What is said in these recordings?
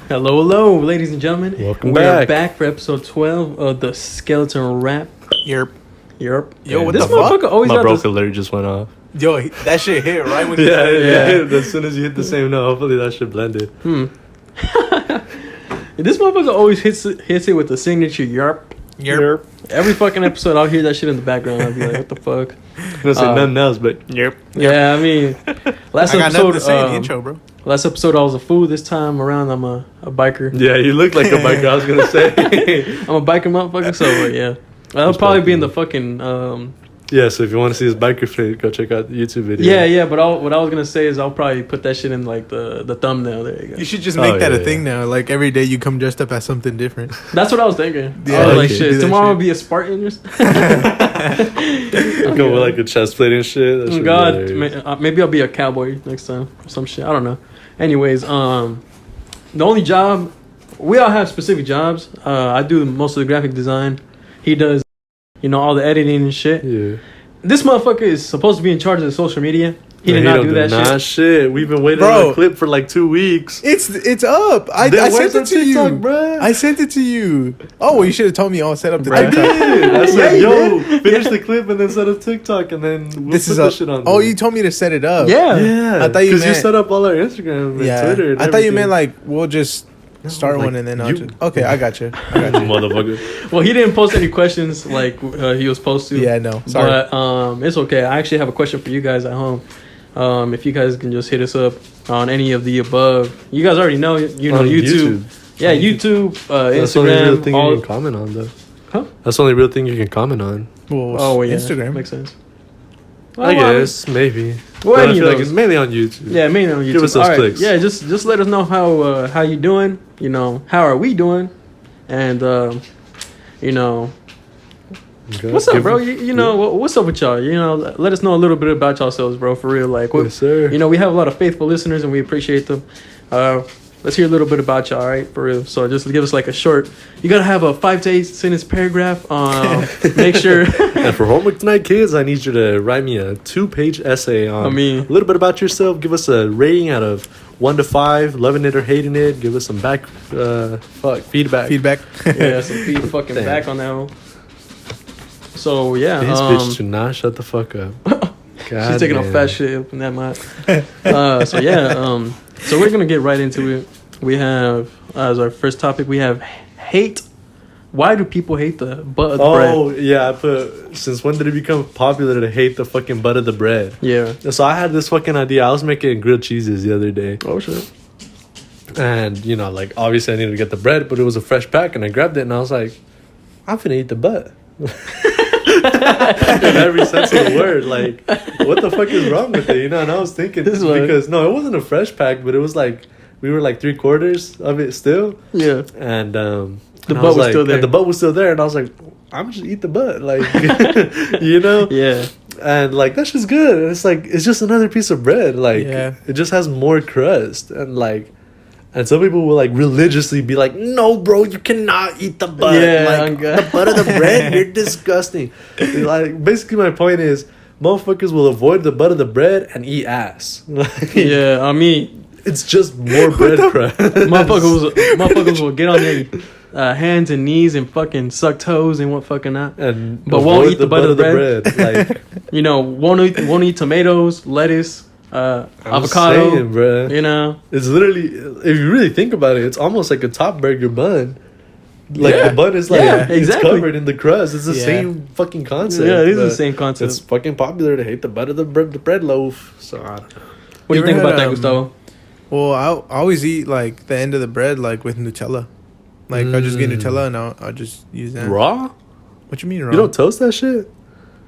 Hello, ladies and gentlemen. Welcome We're back. back for episode 12 of the Skeleton Rap. Yerp. Yo, What this the fuck? motherfucker always My got broke this. alert just went off. Yo, that shit hit right when Yeah, Yeah. As soon as you hit the same note, hopefully that shit blended. This motherfucker always hits it with the signature yarp. Yerp. Every fucking episode, I'll hear that shit in the background. I'll be like, what the fuck? I'm gonna say nothing else, but yerp. Yeah, I mean, last I got nothing episode, to say in the intro, bro. last episode I was a fool. This time around, I'm a biker. Yeah, you look like a biker. I was gonna say. I'm a biker motherfucker. So yeah, that'll probably be in the fucking. Yeah, so if you want to see his biker fit, go check out the YouTube video. Yeah, but what I was gonna say is I'll probably put that shit in like the thumbnail. There you go. You should just make that yeah, a thing now. Like every day you come dressed up as something different. That's what I was thinking. Yeah, I was I like, like it. shit, Do that tomorrow shit. will be a Spartan or something. Go with like a chest plate and shit. That Oh should be God, hilarious. maybe I'll be a cowboy next time or some shit. I don't know. Anyways, the only job, we all have specific jobs. I do most of the graphic design. He does, all the editing and shit. Yeah. This motherfucker is supposed to be in charge of the social media. He did not don't do that nah, shit. We've been waiting Bro. on a clip for like 2 weeks. It's up. I Then sent where's it the to TikTok, you. bruh? I sent it to you. Oh, well, you should have told me I'll set up the Bruh. I TikTok. did. I said, you yo, finish the clip and then set up TikTok and then we'll This put is the up. shit on Oh, there. you told me to set it up. Yeah. Yeah, I thought you because you meant- set up all our Instagram and Yeah. Twitter. And I thought you everything. meant like we'll just start like, one and then I'll you- just. Okay, I got you. Motherfucker. Well, he didn't post any questions like he was supposed to. Yeah, no. Sorry. But it's okay. I actually have a question for you guys at home. If you guys can just hit us up on any of the above. You guys already know, On YouTube. Yeah, YouTube, That's the only real Instagram. thing you can comment on, though. Huh? That's the only real thing you can comment on. Well, Oh, yeah. Instagram. Makes sense. I guess, maybe. Well, But I any feel of like those. it's mainly on YouTube. Yeah, mainly on YouTube. Give us those All right. clicks. Yeah, just let us know how you doing. How are we doing? And Okay. what's up, Give- bro? What's up with y'all? Let us know a little bit about yourselves, bro. For real, like, Yes, sir. we have a lot of faithful listeners and we appreciate them. Let's hear a little bit about y'all, all right? For real. So just give us like a short. You gotta have a 5 to 8 sentence paragraph. Make sure. And for homework tonight, kids, I need you to write me a 2-page essay on a little bit about yourself. Give us a rating out of 1 to 5, loving it or hating it. Give us some feedback. Feedback. Yeah, some feed fucking Damn. back on that one. So yeah, This bitch do not shut the fuck up. God she's taking a damn. fat shit up in that mic. So we're gonna get right into it. We have as our first topic, we have hate. Why do people hate the butt of the Oh, bread? yeah, I put, since when did it become popular to hate the fucking butt of the bread? Yeah. So I had this fucking idea. I was making grilled cheeses the other day. Oh shit. And, obviously I needed to get the bread, but it was a fresh pack. And I grabbed it and I was like, I'm finna eat the butt. In every sense of the word. Like, what the fuck is wrong with it? And I was thinking, This one. because, no, it wasn't a fresh pack, but it was like, we were like 3/4 of it still. Yeah. And, The and I butt was like, still there. And the butt was still there. And I was like, I'm just eat the butt. Like, Yeah. And like that's just good. And it's like it's just another piece of bread. Like Yeah. it just has more crust. And some people will like religiously be like, no, bro, you cannot eat the butt. Yeah, like I'm good. the butt of the bread, you're disgusting. Like basically my point is motherfuckers will avoid the butt of the bread and eat ass. Like, Yeah. I mean, it's just more bread crust. motherfuckers will get on their hands and knees and fucking suck toes and what fucking not. And But won't avoid eat the butt of the bread. Like Won't eat tomatoes, lettuce, I'm avocado. saying, bruh. It's literally, if you really think about it, it's almost like a top burger bun. Like Yeah. the bun is like Yeah, exactly. it's covered in the crust. It's the Yeah. same fucking concept. Yeah, it is the but same concept. It's fucking popular to hate the butt of the bread loaf. So I don't know. What do you You think ever about had, that, Gustavo? Well, I always eat like the end of the bread like with Nutella. Like I'll just get Nutella and I'll just use that. Raw? What you mean raw? You don't toast that shit?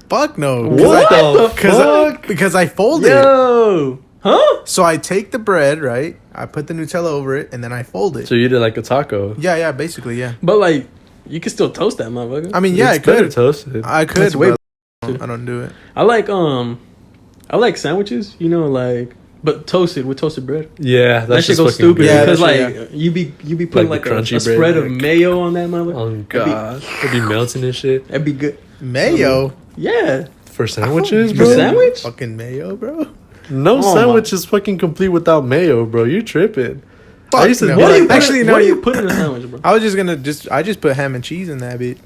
Fuck no. What the Fuck? Because I fold it. Yo, huh? So I take the bread, right? I put the Nutella over it and then I fold it. So you did like a taco. Yeah, basically, yeah. But like, you can still toast that motherfucker. I mean, yeah, It's I better could. toasted. I could, That's way but I don't do it. I like sandwiches. But toasted with toasted bread. Yeah, That that's shit just goes fucking stupid Yeah, because that like shit, you be putting Like like, the a crunchy spread bread. of mayo on that motherfucker. Oh god. It'd be melting and shit. That'd be good. Mayo? Yeah. For sandwiches, For bro? sandwich? Fucking mayo, bro. No Oh, sandwich is fucking complete without mayo, bro. You're tripping. Fuck I used to no. be like, Actually, no. What do you put in a sandwich, bro? I was just gonna I just put ham and cheese in that bit.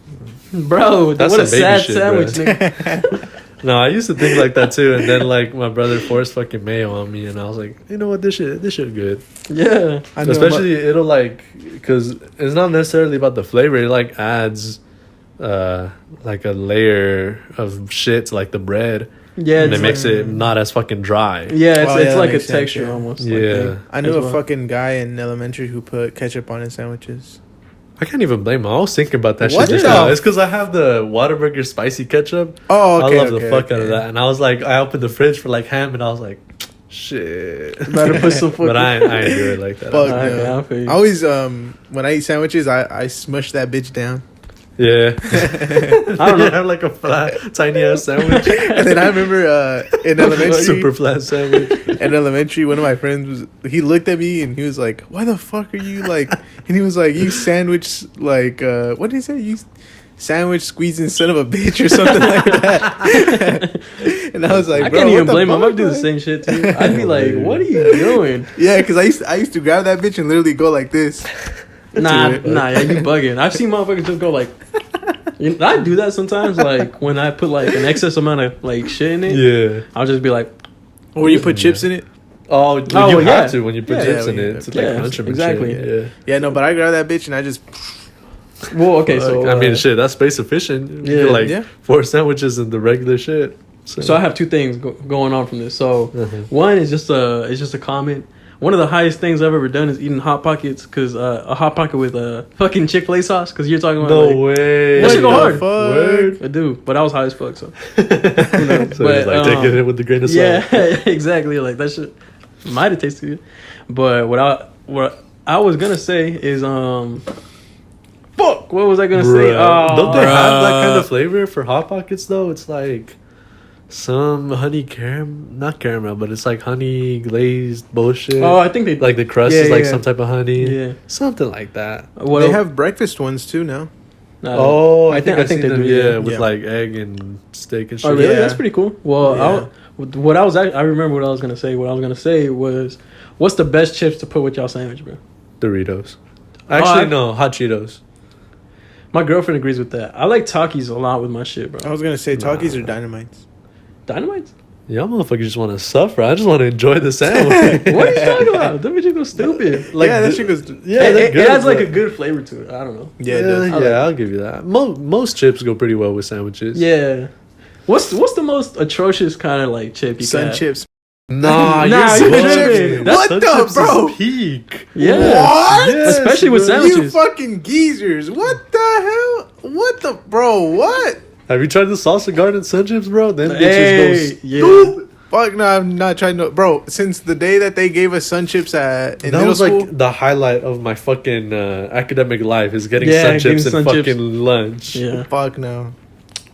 Bro, That's what a some baby sad shit, sandwich, bro. nigga. No, I used to think like that too, and then like my brother forced fucking mayo on me, and I was like, you know what, this shit good. Yeah. I know, Especially it'll like, cause it's not necessarily about the flavor. It like adds, like a layer of shit to like the bread. Yeah. And it It's makes like, it not as fucking dry. yeah, it's, Oh, it's yeah, like that a makes sense, texture yeah. almost. Yeah. Like thing I knew as a well. fucking guy in elementary who put ketchup on his sandwiches. I can't even blame him. I was thinking about that What shit just the now. It's because I have the Whataburger spicy ketchup. Oh, okay. I love the fuck out of that. And I was like, I opened the fridge for like ham, and I was like, shit. Better put some fucking. But I ain't do it like that. Fuck Okay, no. I feel you. I always when I eat sandwiches, I smush that bitch down. Yeah. I don't know. You have like a flat, tiny ass sandwich. And then I remember in elementary, Super flat sandwich. in elementary, one of my friends he looked at me and he was like, "Why the fuck are you like?" And he was like, "You sandwich like what did he say? You sandwich squeezing son of a bitch or something like that." And I was like, I "Bro, can't even what the blame him. fuck, I'd do the man?" same shit too. I'd be like, "What are you doing?" Yeah, because I used to grab that bitch and literally go like this. Nah, it. yeah, you bugging. I've seen motherfuckers just go like. You know, I do that sometimes. Like when I put like an excess amount of like shit in it, Yeah. I'll just be like, Or you put chips in it. Oh, you yeah. have to when you put Yeah, chips yeah, in when you- it to like yeah, crunch them exactly. and shit. Yeah, no, but I grab that bitch and I just. well, okay, Yeah. so I mean, shit, that's space efficient. You Yeah. get, like Yeah. 4 sandwiches and the regular shit. So I have two things going on from this. So Mhm. one is just a comment. One of the highest things I've ever done is eating Hot Pockets, because a Hot Pocket with fucking Chick-fil-A sauce, because you're talking about No like, way. That shit go What the hard. fuck? Word. I do, but I was high as fuck, so So But, it's like taking it with the grain of salt. yeah, exactly. Like that shit might have tasted good, but what I was gonna say is fuck. What was I gonna say? Bruh. Don't they Bruh. have that kind of flavor for Hot Pockets though? It's like some honey caramel, not caramel, but it's like honey glazed bullshit. Oh, I think they Like the crust Yeah, is like yeah. some type of honey. Yeah. Something like that. What They have breakfast ones too now. Oh, I think I think they do. Yeah, Yeah. with Yeah. like egg and steak and shit. Oh, really? Yeah. That's pretty cool. Well, Yeah. what I was I remember what I was gonna say. What I was gonna say was, what's the best chips to put with y'all sandwich, bro? Doritos. Actually, I- no, hot Cheetos. My girlfriend agrees with that. I like Takis a lot with my shit, I bro. was gonna say Takis or Dynamites. Dynamites? Y'all motherfuckers just want to suffer. I just want to enjoy the sandwich. What are you talking about? Them bitches go stupid. Like yeah, that the- shit goes. Yeah, it, they're it good, adds like but- a good flavor to it. I don't know. Yeah, it does. yeah, I like I'll give you that. Most chips go pretty well with sandwiches. Yeah. What's the most atrocious kind of like chip you Sun got? chips. Nah, Nah, you're you're bugging. tripping. That What Sun the, Chips is bro? peak. Yeah. What? Yes, Especially with bro. sandwiches. You fucking geezers! What the hell? What the bro? What? Have you tried the salsa garden Sun Chips, bro? Them Hey, bitches go yeah. stupid. Fuck no! I'm not trying to, bro. Since the day that they gave us sun chips in That middle was school, like the highlight of my fucking academic life is getting Yeah, Sun getting Chips Sun and Chips. fucking lunch. Yeah. fuck no.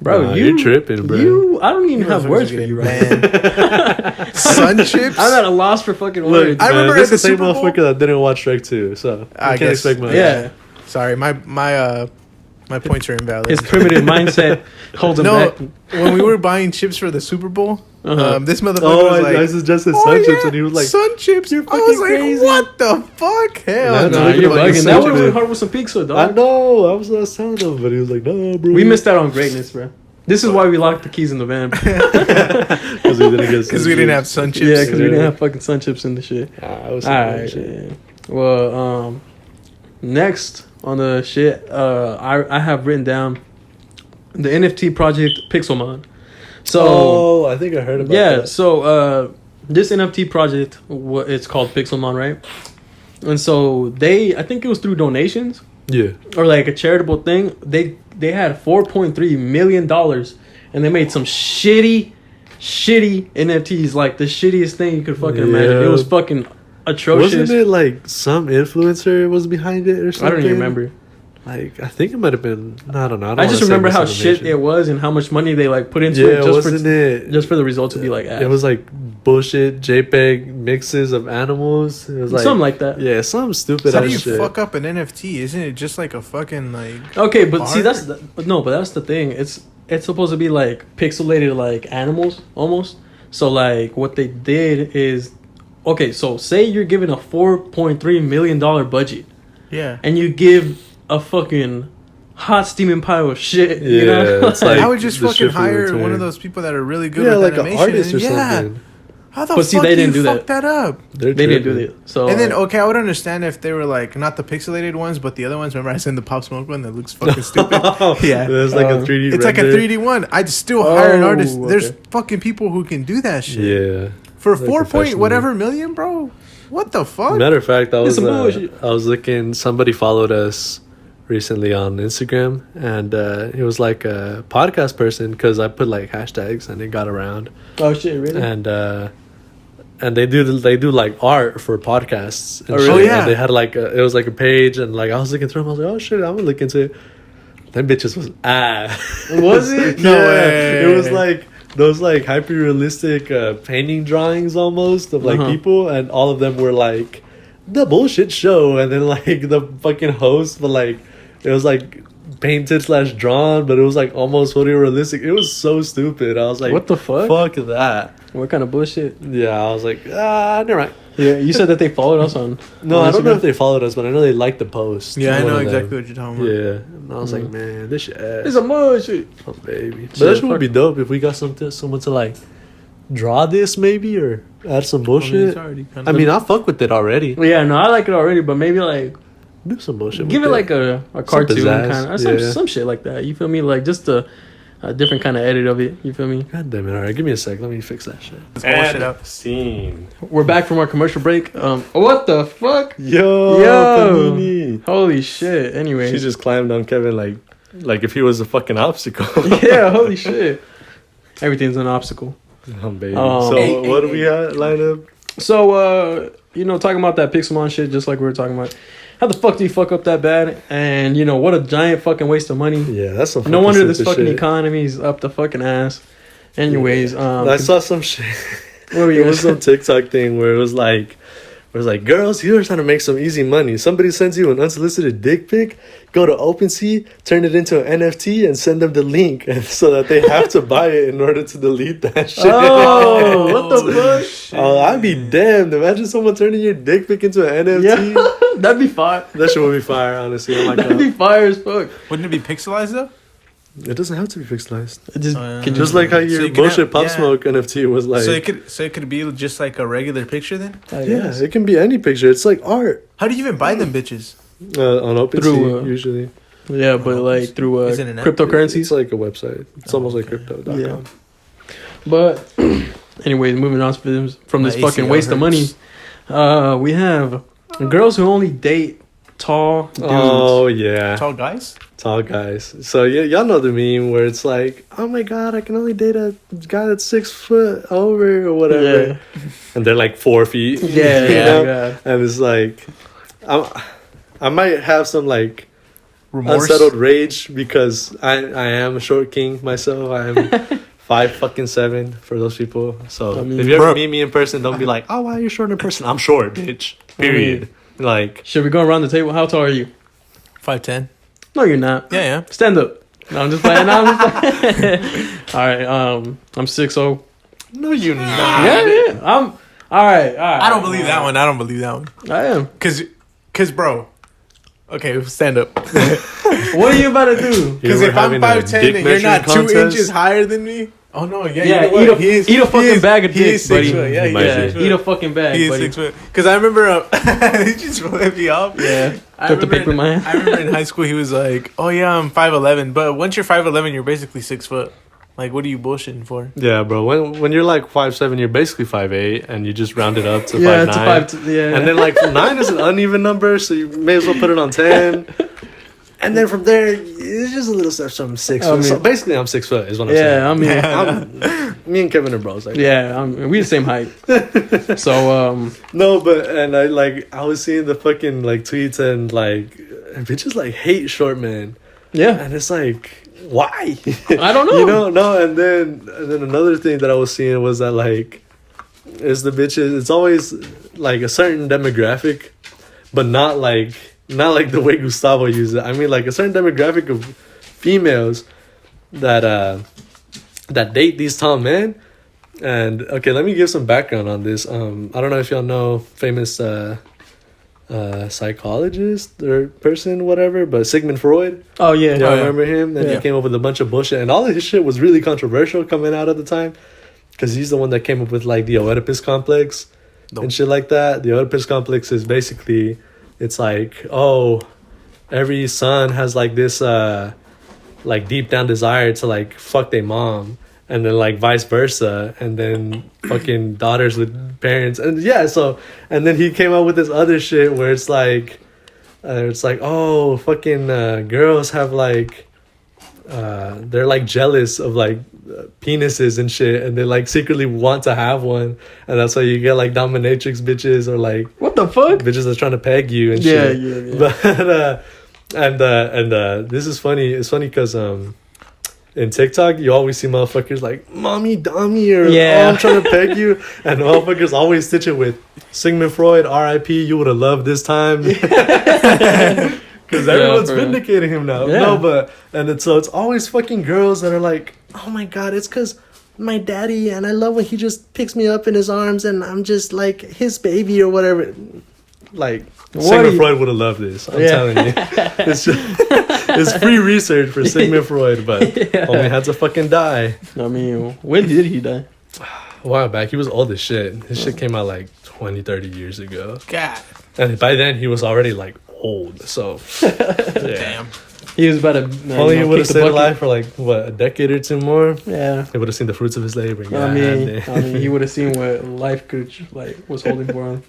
Bro, Nah, you're tripping, bro. I don't even have Motherfuckers words for getting you right banned. Sun chips. I'm at a loss for fucking Look, words. I man, remember this at the is the same Super Bowl- motherfucker that didn't watch Shrek 2, so I I can't guess- expect much. yeah. Sorry, my points are invalid. His primitive mindset holds him No, back. when we were buying chips for the Super Bowl, Uh-huh. this motherfucker Oh, was like, I suggested "Oh, Sun Chips, yeah, and he was like, sun chips." "You're I was fucking like, crazy." "What the fuck? Hell Nah, no!" Nah, you're fucking bugging. Sun That would have Chips. been hard with some pizza, I dog. know, I was telling him, but he was like, no, bro. We missed out on greatness, bro. This is why we locked the keys in the van. Because we didn't get Because we didn't have sun chips. Yeah, because we didn't have fucking sun chips in the shit. I was All right. Yeah. Well, next on the shit, I have written down the NFT project Pixelmon. So oh, I think I heard about yeah, that. so this NFT project, it's called Pixelmon, right? And so I think it was through donations Yeah. or like a charitable thing. They had $4.3 million and they made some shitty NFTs, like the shittiest thing you could fucking imagine. It was fucking atrocious. Wasn't it like some influencer was behind it or I something? don't even remember. Like, I think it might have been. I don't know. I just remember how shit it was and how much money they like put into Yeah, it wasn't it? just for the result to be like ass. It was like bullshit JPEG mixes of animals. It was like something like that. Yeah, some stupid How ass do you shit. fuck up an NFT? Isn't it just like a fucking like? Okay, but see Art? that's the thing. It's supposed to be like pixelated like animals almost. So like what they did is okay, so say you're given a $4.3 million budget. Yeah. And you give a fucking hot steaming pile of shit. Yeah, You know? it's like I would just the fucking shit for hire return. one of those people that are really good Yeah, with like an animation. artist or Yeah. something. How the But see, fuck they do didn't you do fuck that up? They didn't do tripping. that. So And then, okay, I would understand if they were like, not the pixelated ones, but the other ones. Remember I sent the Pop Smoke one that looks fucking stupid? Yeah. There's like a 3D It's like a render. 3D one. I'd still hire an artist. Oh, There's okay. fucking people who can do that shit. Yeah. For Like 4 point professionally. whatever million, bro. What the fuck? Matter of fact, I was some bullshit. I was looking. Somebody followed us recently on Instagram, and it was like a podcast person because I put like hashtags and it got around, oh shit, really? and they do like art for podcasts. And Oh, really? shit. Oh, yeah. And they had like it was like a page, and like I was looking through them. I was like, oh shit, I'm gonna look into it. Them bitches was Was it? No way. It was like those like hyper realistic painting drawings almost of like Uh-huh. people, and all of them were like the bullshit show, and then like the fucking host, but like it was like painted / drawn, but it was like almost photorealistic. It was so stupid. I was like, What the fuck? Fuck that. What kind of bullshit? Yeah, I was like, never mind. Yeah, you said that they followed us on. No, on I don't know Instagram? if they followed us, but I know they liked the post. Yeah, I One know of them. exactly what you're talking about. Yeah, and I was like, man, this shit ass. It's a mud shit. Oh, baby. But Shit, that shit would fuck. be dope if we got someone to like draw this maybe or add some I mean, bullshit. it's already kind I of. mean, I fuck with it already. Yeah, no, I like it already, but maybe like Do some bullshit. give with it like a cartoon pizzazz, kind of yeah. some shit like that. You feel me? Like just a different kind of edit of it. You feel me? God damn it! All right, give me a sec. Let me fix that shit. Let's bullshit up. Scene. We're back from our commercial break. What the fuck? Yo, Yo. Panini. Holy shit. Anyways. She just climbed on Kevin like if he was a fucking obstacle. Yeah, holy shit. Everything's an obstacle. Oh, baby. Um, So what do we have lined up? So, talking about that Pixelmon shit, just like we were talking about. How the fuck do you fuck up that bad? And, what a giant fucking waste of money. Yeah, that's some. No wonder this stupid fucking shit. economy is up the fucking ass. Anyways, I saw some shit. what were you It gonna was say? some TikTok thing where it was like, girls, you're trying to make some easy money. Somebody sends you an unsolicited dick pic, go to OpenSea, turn it into an NFT, and send them the link, and so that they have to buy it in order to delete that shit. Oh, what the fuck? Shit. Oh, I'd be damned. Imagine someone turning your dick pic into an NFT. Yeah, that'd be fire. That shit would be fire, honestly. I'm like, That'd be fire as fuck. Wouldn't it be pixelized though? it doesn't have to be pixelized. It just, Oh, yeah. can Just just like how So your you can bullshit have- Pop yeah. Smoke NFT was like. So it could be just like a regular picture then. Yeah, it can be any picture. It's like art How do you even buy them bitches? on OpenSea Through, usually. Yeah, but like through Is it an app? cryptocurrencies. It's like a website. It's almost like okay. crypto.com. Yeah. But anyways, moving on from this My fucking ACL waste of money, hurts. we have girls who only date tall dudes. Oh yeah, Tall guys. tall guys. So yeah, y'all know the meme where it's like, oh my god, I can only date a guy that's 6 foot over or whatever, Yeah. and they're like 4 feet. Yeah, you yeah, know? yeah. And it's like, I might have some like Remorse. unsettled rage because I am a short king myself. I am 5'7" for those people. So I mean, if you ever bro. meet me in person, don't be like, oh, why are you short in person? I'm short, bitch. Period. Like, Should we go around the table? How tall are you? 5'10". No, you're not. Yeah, yeah. Stand up. No, I'm just playing. No, I'm just playing. All right. I'm 6'0". no, you're not. Yeah. I'm. All right. I don't believe that one. I don't believe that one. I am. Cause, bro. Okay, stand up. What are you about to do? Because We're if I'm having a 5'10" dick and you're not measuring 2 contest. inches higher than me. Oh no, yeah, Yeah, you know what? eat a fucking bag of he dicks, is 6 buddy. foot. Yeah, He might he Yeah, is 6 eat a foot. fucking bag, He is buddy. 6 foot. Because I remember, he just flipped me off. Yeah. I Took the remember paper in my hand. I remember in high school he was like, "Oh yeah, I'm 5'11", but once you're 5'11", you're basically 6 foot. Like, what are you bullshitting for? Yeah, bro. When you're like 5'7", you're basically 5'8", and you just round it up to Yeah, 5'9". to 5. Yeah. And then like 9 is an uneven number, so you may as well put it on 10. And then from there, it's just a little step from 6 I foot. mean- So basically, I'm 6 foot. Is what I'm Yeah, saying. I mean, Me and Kevin are bros. Like, yeah, we the same height. So, no, but and I was seeing the fucking like tweets and like bitches like hate short men, yeah, and it's like, why? I don't know. You know, no. And then another thing that I was seeing was that like, is the bitches. It's always like a certain demographic, but not like the way Gustavo used it. I mean, like a certain demographic of females that date these tall men, And okay, let me give some background on this. I don't know if y'all know famous psychologist or person, whatever, but Sigmund Freud. Oh yeah, Y'all remember him? And he came up with a bunch of bullshit, and all of his shit was really controversial coming out at the time, because he's the one that came up with like the Oedipus complex and shit like that. The Oedipus complex is basically, it's like, oh, every son has like this like deep down desire to like fuck their mom, and then like vice versa, and then fucking daughters with parents, and so, and then he came out with this other shit where it's like oh, fucking girls have like they're like jealous of like penises and shit, and they like secretly want to have one, and that's why you get like dominatrix bitches, or like, what the fuck, bitches that's trying to peg you and shit. Yeah. But and this is funny. It's funny because in TikTok you always see motherfuckers like mommy dummy, or oh, I'm trying to peg you, and motherfuckers always stitch it with Sigmund Freud, R.I.P. You would have loved this time. Because everyone's vindicating him now. Yeah. No, but it's always fucking girls that are like, oh my god, it's because my daddy, and I love when he just picks me up in his arms, and I'm just like his baby or whatever. Like, Sigmund Freud would have loved this. I'm telling you, it's free research for Sigmund Freud, but only had to fucking die. I mean, when did he die? A while back. He was old as shit. His shit came out like 20, 30 years ago. God. And by then he was already like old. So damn. He was about to only he would have stayed alive for like what, a decade or two more. Yeah. He would have seen the fruits of his labor. I mean, he would have seen what life could like was holding for him.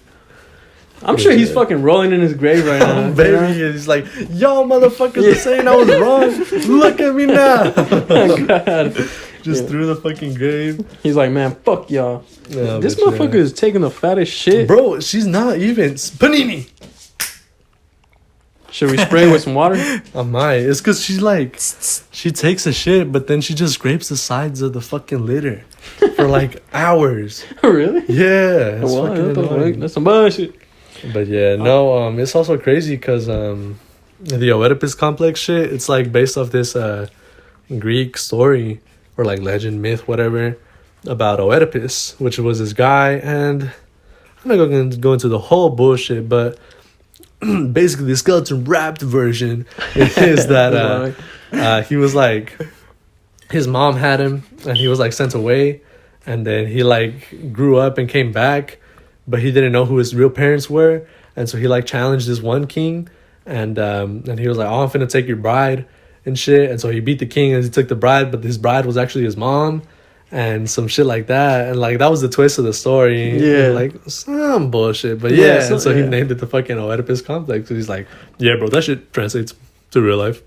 I'm sure he's fucking rolling in his grave right now. Baby, he's like, y'all motherfuckers are saying I was wrong. Look at me now. Oh, God. Just through the fucking grave. He's like, man, fuck y'all. No, this motherfucker is taking the fattest shit. Bro, she's not even. Panini. Should we spray with some water? I might. It's because she's like, she takes a shit, but then she just scrapes the sides of the fucking litter for like hours. Really? Yeah. That's some bullshit. But yeah, no, it's also crazy because the Oedipus complex shit, it's like based off this Greek story or like legend, myth, whatever, about Oedipus, which was this guy, and I'm not going to go into the whole bullshit, but basically the skeleton wrapped version is that he was like, his mom had him and he was like sent away, and then he like grew up and came back, but he didn't know who his real parents were, and so he like challenged this one king, and he was like, oh, I'm finna take your bride and shit, and so he beat the king and he took the bride, but his bride was actually his mom, and some shit like that, and like that was the twist of the story. Yeah, like some bullshit, but so he named it the fucking Oedipus complex. So he's like, yeah, bro, that shit translates to real life.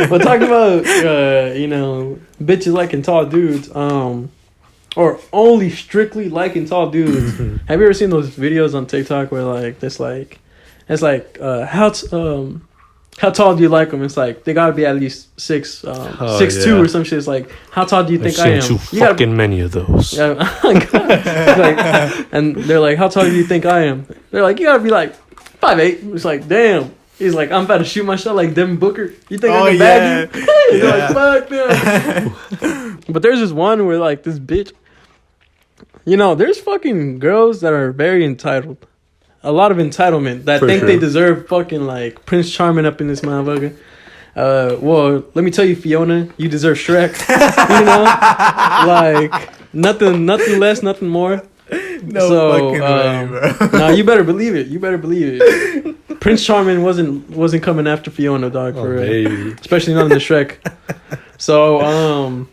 Well, talking about bitches liking tall dudes, or only strictly liking tall dudes. Have you ever seen those videos on TikTok where like it's like how tall do you like them? It's like they gotta be at least 6'2" or some shit. It's like, how tall do you think I am? You fucking many of those. Yeah, like, and they're like, how tall do you think I am? They're like, you gotta be like 5'8". It's like, damn. He's like, I'm about to shoot my shot like Devin Booker. You think I can bag you? He's like, fuck no. But there's this one where like this bitch, there's fucking girls that are very entitled. A lot of entitlement that think they deserve fucking like Prince Charming up in this motherfucker. Well, let me tell you, Fiona, you deserve Shrek. Like nothing less, nothing more. No fucking way, bro. No, you better believe it. Prince Charming wasn't coming after Fiona, dog, for real. Especially not in the Shrek. So,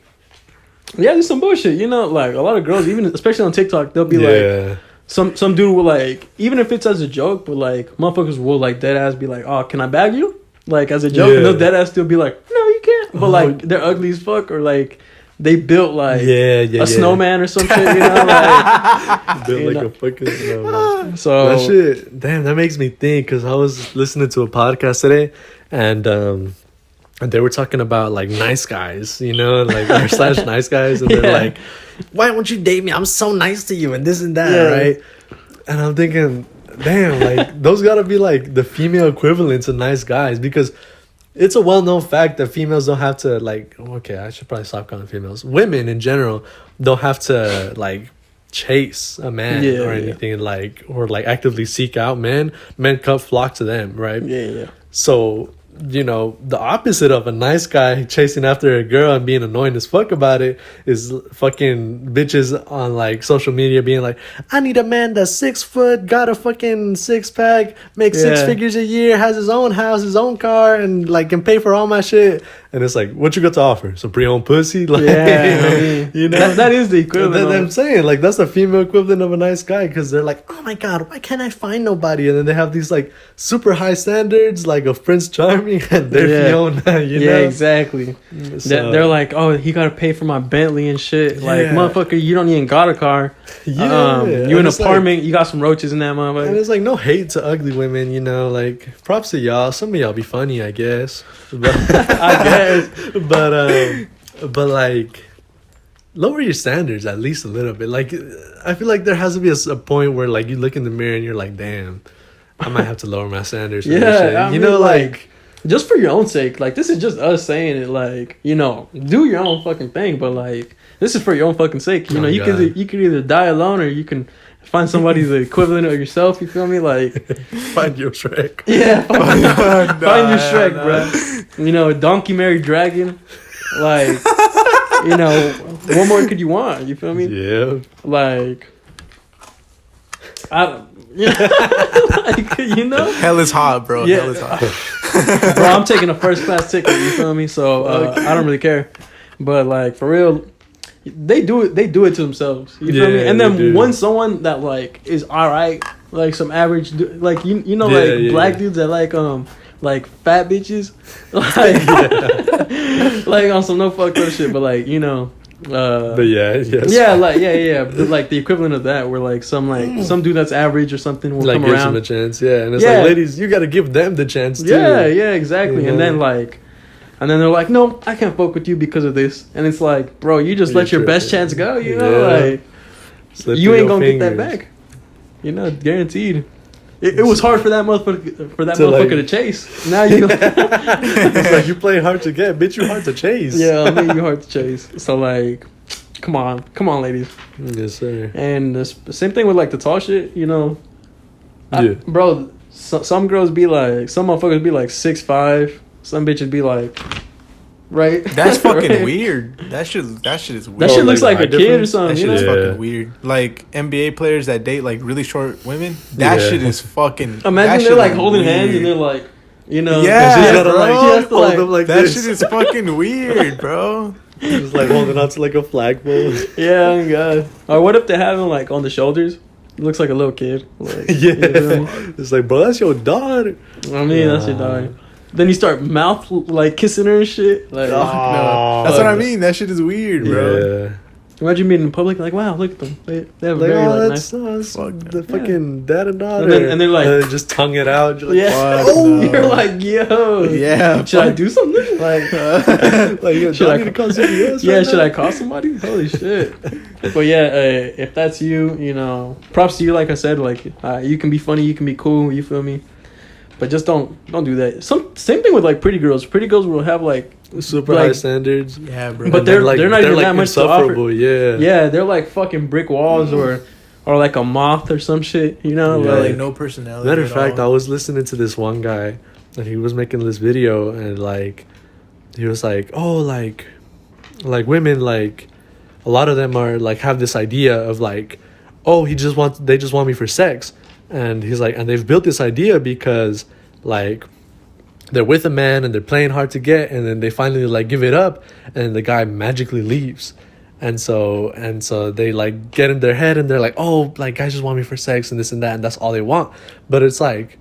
there's some bullshit. Like a lot of girls, even especially on TikTok, they'll be like. Some dude will like, even if it's as a joke, but like motherfuckers will like dead ass be like, oh, can I bag you? Like as a joke, and they'll dead ass still be like, no, you can't. But like they're ugly as fuck, or like they built like a snowman or some shit, like built like a fucking snowman. So that shit, damn, that makes me think, because I was listening to a podcast today, and they were talking about like nice guys, like or slash nice guys, and they're like, why won't you date me? I'm so nice to you and this and that, right? And I'm thinking, damn, like those gotta be like the female equivalents of nice guys, because it's a well-known fact that females don't have to like. Okay, I should probably stop calling females. Women in general don't have to like chase a man or anything like or like actively seek out men. Men come flock to them, right? Yeah. So, you know, the opposite of a nice guy chasing after a girl and being annoying as fuck about it is fucking bitches on like social media being like, I need a man that's 6 foot, got a fucking 6-pack, makes 6 figures a year, has his own house, his own car, and like can pay for all my shit. And it's like, what you got to offer? Some pre-owned pussy? Like, you know, that is the equivalent. I'm saying, like, that's the female equivalent of a nice guy, because they're like, oh my god, why can't I find nobody? And then they have these like super high standards, like of Prince Charming, and they're Fiona. You know? Exactly. So, they're like, oh, he got to pay for my Bentley and shit. Like, motherfucker, you don't even got a car. You in an apartment, you got some roaches in that motherfucker. And it's like no hate to ugly women, you know, like props to y'all. Some of y'all be funny, I guess. But, I guess. But like lower your standards at least a little bit. Like I feel like there has to be a point where like you look in the mirror and you're like, damn, I might have to lower my standards. I mean, know, like just for your own sake. Like this is just us saying it. Like, you know, do your own fucking thing. But like this is for your own fucking sake. You know, you can either die alone or you can find somebody the equivalent of yourself. You feel me? Like find your Shrek. Yeah, find your Shrek, bro. You know, donkey married dragon. Like, you know, what more could you want? You feel me? Yeah. Like, like, you know, hell is hot, bro. Yeah. Hell is hot. Bro, I'm taking a first class ticket. You feel me? So I don't really care. But like for real. They do it to themselves. You feel me? And then when someone that like is alright, like some average like you know like black dudes that like fat bitches, like like on some no fucked up shit, but like, you know, but but like the equivalent of that, where like some dude that's average or something will like come around, give them a chance, and it's like, ladies, you got to give them the chance too. Yeah, exactly. You know? And then they're like, no, I can't fuck with you because of this. And it's like, bro, you just let your best chance go, you know? Like, you ain't gonna get that back. You know, guaranteed. It was hard for that motherfucker to chase. Now you it's like, you play hard to get, bitch, you hard to chase. Yeah, I mean, you hard to chase. So, like, come on, ladies. Yes, sir. And the same thing with, like, the tall shit, you know? Bro, some girls be like, some motherfuckers be like 6'5". Some bitches be like, right? That's fucking weird. That shit is weird. That shit looks like a kid or something. That shit is fucking weird. Like NBA players that date like really short women. That shit is fucking. Imagine they're like holding hands and they're like, you know, that shit is fucking weird, bro. Just like holding on to like a flagpole. Yeah, oh god. Or what if they have him like on the shoulders? It looks like a little kid. Like, it's like, bro, that's your daughter. I mean, that's your daughter. Then you start mouth like kissing her and shit. Like, no. That's what I mean. That shit is weird, bro. Yeah. Imagine being in public, like, wow, look at them. They have a very nice. The fucking dad and daughter. And they're like, just tongue it out. You're like, you're like, yo, yeah. Should I do something? Like, should I call CPS? Yeah, should I call somebody? Holy shit. But yeah, if that's you, you know, props to you. Like I said, like you can be funny, you can be cool. You feel me? But just don't do that. Same thing with like pretty girls. Pretty girls will have like super high standards. Yeah, bro. But they're not even like that much to offer. Yeah, they're like fucking brick walls or like a moth or some shit. You know, like no personality. Matter of fact, I was listening to this one guy and he was making this video and like he was like, oh, like women, like a lot of them are like have this idea of like, oh, they just want me for sex. And he's like, and they've built this idea because like they're with a man and they're playing hard to get, and then they finally like give it up and the guy magically leaves. And so they like get in their head and they're like, oh, like guys just want me for sex and this and that, and that's all they want. But it's like,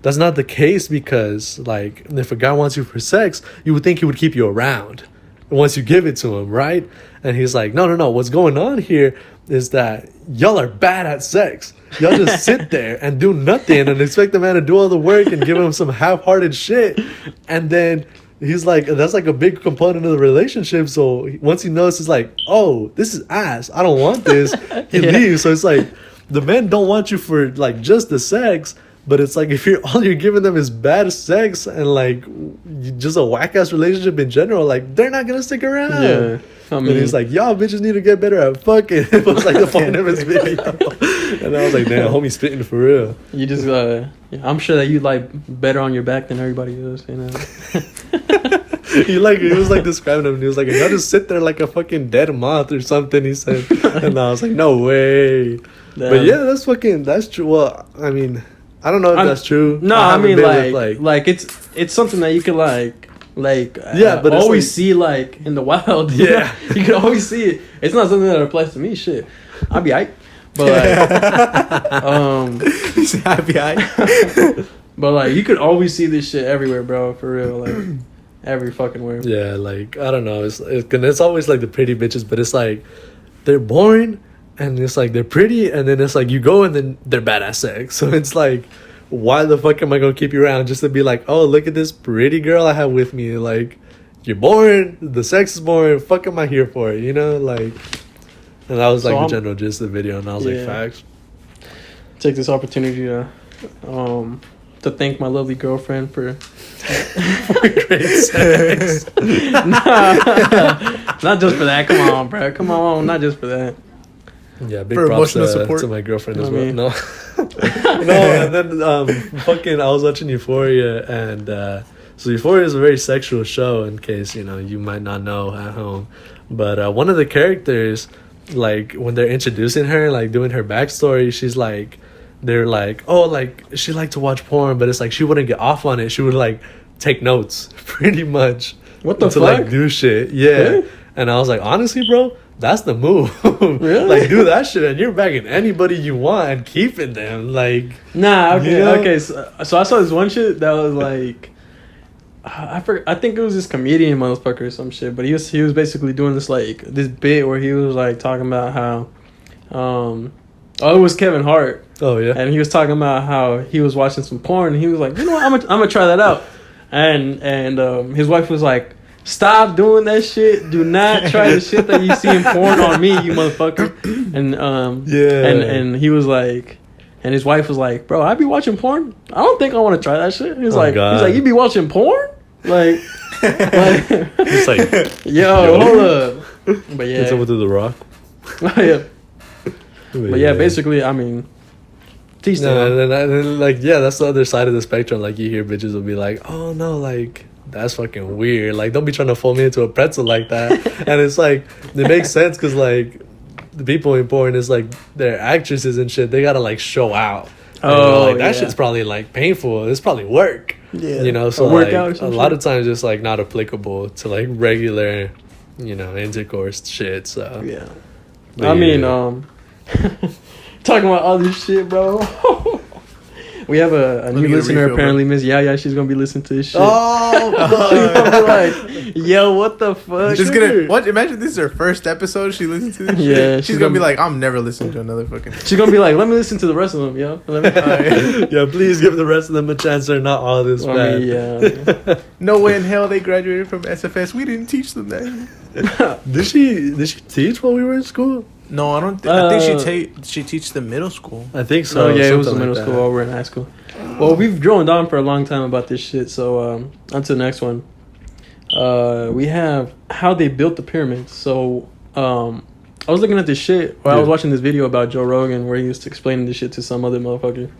that's not the case, because like if a guy wants you for sex, you would think he would keep you around once you give it to him, right? And he's like, no, what's going on here is that y'all are bad at sex. Y'all just sit there and do nothing and expect the man to do all the work and give him some half-hearted shit. And then he's like, that's like a big component of the relationship. So once he notices like, oh, this is ass, I don't want this, he leaves. So it's like the men don't want you for like just the sex, But it's like if all you're giving them is bad sex and like just a whack ass relationship in general, like they're not gonna stick around. Yeah. I mean, and he's like, y'all bitches need to get better at fucking. It was like the point of his video. And I was like, damn, homie spitting for real. You just, I'm sure that you like better on your back than everybody else, you know. He was like describing him. And he was like, y'all just sit there like a fucking dead moth or something. He said, and I was like, no way. Damn. But yeah, that's true. Well, I mean, I don't know if that's true. No, I mean like it's something that you could yeah, but always like, see like in the wild. Yeah, you can always see it. It's not something that applies to me. Shit, I'll be hype. But I'll be hype. But like you could always see this shit everywhere, bro. For real, like every fucking where. Yeah, like I don't know. It's always like the pretty bitches, but it's like they're boring, and it's like they're pretty, and then it's like you go and then they're badass sex. So it's like, why the fuck am I gonna keep you around just to be like, oh, look at this pretty girl I have with me? Like, you're boring. The sex is boring. Fuck am I here for? You know, like. And that was like the general gist of the video, and I was like, facts. Take this opportunity to thank my lovely girlfriend for great sex. Nah, not just for that. Come on, bro. Come on, not just for that. Yeah, big props to my girlfriend as well. No, and then fucking, I was watching Euphoria, and so Euphoria is a very sexual show. In case you might not know at home, but one of the characters, like when they're introducing her, like doing her backstory, she's like, they're like, oh, like she liked to watch porn, but it's like she wouldn't get off on it. She would like take notes, pretty much. What the fuck? To like do shit, yeah. Really? And I was like, honestly, bro, that's the move. Really? Like do that shit, and you're bagging anybody you want and keeping them. Like, nah, okay, okay. So I saw this one shit that was like, I think it was this comedian motherfucker or some shit, but he was basically doing this bit where he was like talking about how, it was Kevin Hart. Oh yeah. And he was talking about how he was watching some porn, and he was like, you know what, I'm gonna try that out. And his wife was like, stop doing that shit. Do not try the shit that you see in porn on me, you motherfucker. And and he was like, and his wife was like, bro, I be watching porn. I don't think I want to try that shit. He's like, you be watching porn? Like it's like, yo, hold up. But yeah, it's over to The Rock. Yeah. But yeah, basically, I mean, teach them. And then like, yeah, that's the other side of the spectrum. Like, you hear bitches will be like, oh no, like, that's fucking weird. Like, don't be trying to fold me into a pretzel like that. And it's like, it makes sense because like the people in porn is like, they're actresses and shit. They gotta like show out. And, that shit's probably like painful. It's probably work. Yeah, so like a lot of times it's like not applicable to like regular, intercourse shit. So yeah, I mean, talking about all this shit, bro. We have a new listener, apparently, Miss Yaya. She's gonna be listening to this shit. Oh, like, yo, what the fuck? She's imagine this is her first episode. She listens to this. Yeah, shit. She's gonna be like, I'm never listening to another fucking. She's gonna be like, let me listen to the rest of them, yo. Yeah, please give the rest of them a chance. They're not all this bad. Yeah. No way in hell they graduated from SFS. We didn't teach them that. Did she teach while we were in school? No, I don't. I think she teach the middle school. I think so. Oh yeah, it was the middle school while we were in high school. Well, we've droned on for a long time about this shit. So on to the next one. We have how they built the pyramids. So I was looking at this shit while I was watching this video about Joe Rogan where he was explaining this shit to some other motherfucker,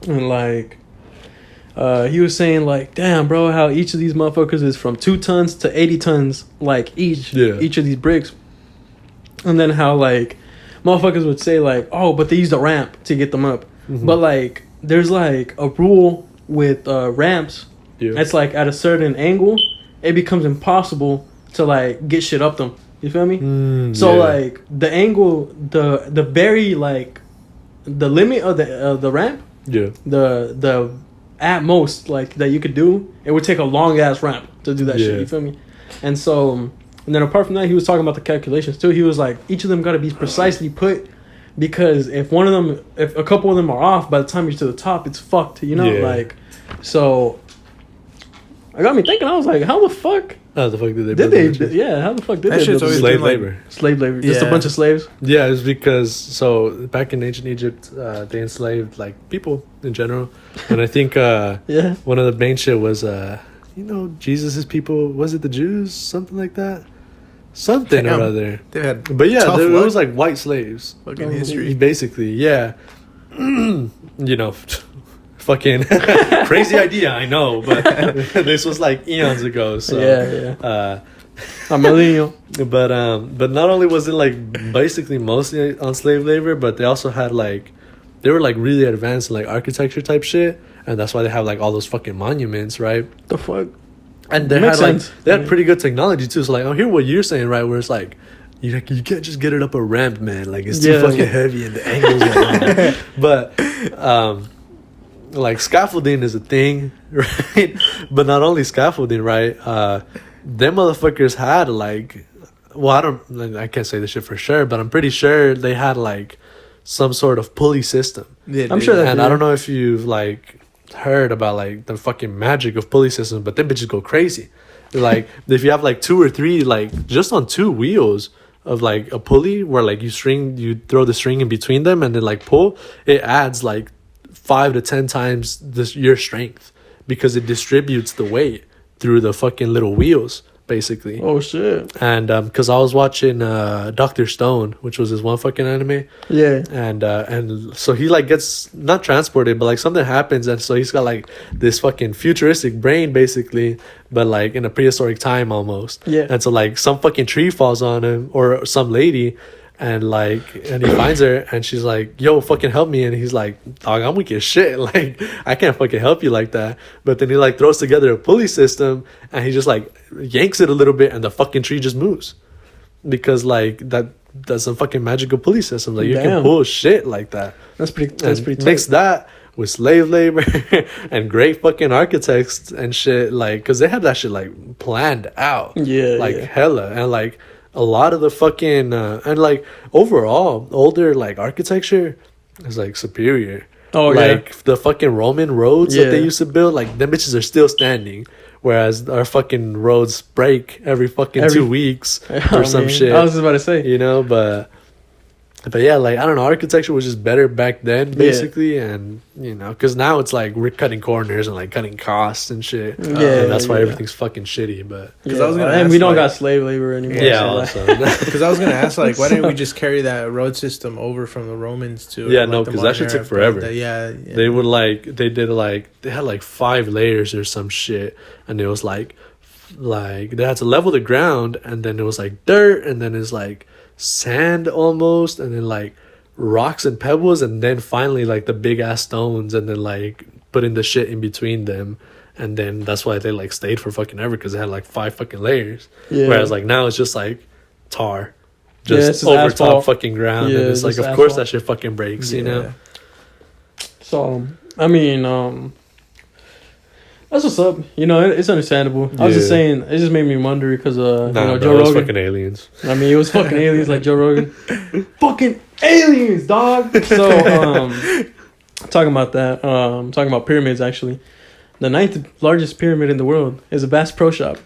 and like he was saying like, damn, bro, how each of these motherfuckers is from 2 tons to 80 tons, like each of these bricks. And then how, like, motherfuckers would say, like, oh, but they used a ramp to get them up. Mm-hmm. But, like, there's, like, a rule with ramps. Yeah. It's, like, at a certain angle, it becomes impossible to, like, get shit up them. You feel me? So, like, the angle, the very, like, the limit of the ramp, the at most, like, that you could do, it would take a long-ass ramp to do that shit. You feel me? And so... And then apart from that, he was talking about the calculations too. He was like, each of them got to be precisely put, because if a couple of them are off, by the time you're to the top, it's fucked. Like, so it got me thinking. I was like, how the fuck? How the fuck did they? Did they? Yeah, how the fuck did That they? shit's always slave been, like, labor? Slave labor. Just a Yeah. bunch of slaves. Yeah, it's because so back in ancient Egypt, they enslaved like people in general, and I think Yeah. one of the main shit was Jesus's people. Was it the Jews? Something like that. Something Damn. or other. They had But yeah, tough it luck. was like white slaves. Fucking history. Basically, yeah. Fucking crazy idea, I know, but this was like eons ago. So Yeah. A millennial. but not only was it like basically mostly on slave labor, but they also had like they were like really advanced in like architecture type shit, and that's why they have like all those fucking monuments, right? The fuck. And they Makes had like sense. they had pretty good technology too. So like I hear what you're saying, right? Where it's like you can't just get it up a ramp, man. Like it's too Yeah. fucking heavy and the angles are wrong. But like scaffolding is a thing, right? But not only scaffolding, right? Them motherfuckers had like, well, I can't say this shit for sure, but I'm pretty sure they had like some sort of pulley system. Yeah, I'm sure that- And I don't know if you've like heard about like the fucking magic of pulley systems, but them bitches go crazy. Like if you have like 2 or 3, like just on 2 wheels of like a pulley where like you throw the string in between them and then like pull, it adds like 5 to 10 times your strength because it distributes the weight through the fucking little wheels basically. Oh shit. And because I was watching Dr. Stone, which was his one fucking anime, Yeah. and so he like gets not transported, but like something happens, and so he's got like this fucking futuristic brain basically, but like in a prehistoric time almost. Yeah. And so like some fucking tree falls on him or some lady, and he finds her, and she's like, yo, fucking help me. And he's like, dog, I'm weak as shit. Like, I can't fucking help you like that. But then he like throws together a pulley system, and he just like yanks it a little bit, and the fucking tree just moves. Because like that's some fucking magical pulley system. Like you can Damn. pull shit like that. That's pretty tight. Mix that with slave labor and great fucking architects and shit. Like, cause they had that shit like planned out. Yeah. Like yeah. hella. And like a lot of the fucking and like overall older like architecture is like superior. Oh like the fucking Roman roads that they Yeah. used to build, like them bitches are still standing, whereas our fucking roads break every 2 weeks or some shit. I was just about to say. You know, but yeah, like I don't know, architecture was just better back then basically, and you know, because now it's like we're cutting corners and like cutting costs and shit. Yeah, and that's why yeah. everything's fucking shitty. But Because I was gonna and ask, we don't like- got slave labor anymore. yeah, so, also. Because I was gonna ask, like, why didn't we just carry that road system over from the Romans to? Yeah, like, no, the 'cause that modern shit took era? forever. Yeah. they would they had like 5 layers or some shit, and it was like they had to level the ground, and then it was like dirt, and then it's like sand almost, and then like rocks and pebbles, and then finally like the big ass stones, and then like putting the shit in between them, and then that's why they like stayed for fucking ever, because they had like 5 fucking layers. Yeah. Whereas like now it's just like tar, Yeah, it's just just over asphalt. top fucking ground, Yeah, and it's like just of course asphalt. that shit fucking breaks, you Yeah. know. So I mean, that's what's up. You know, it's understandable. I was just Yeah. saying, it just made me wonder because Nah, you know, bro, Joe it was Rogan. fucking aliens. I mean, it was fucking aliens like Joe Rogan. Fucking aliens, dog. So, talking about that, talking about pyramids actually. The 9th largest pyramid in the world is a Bass Pro Shop.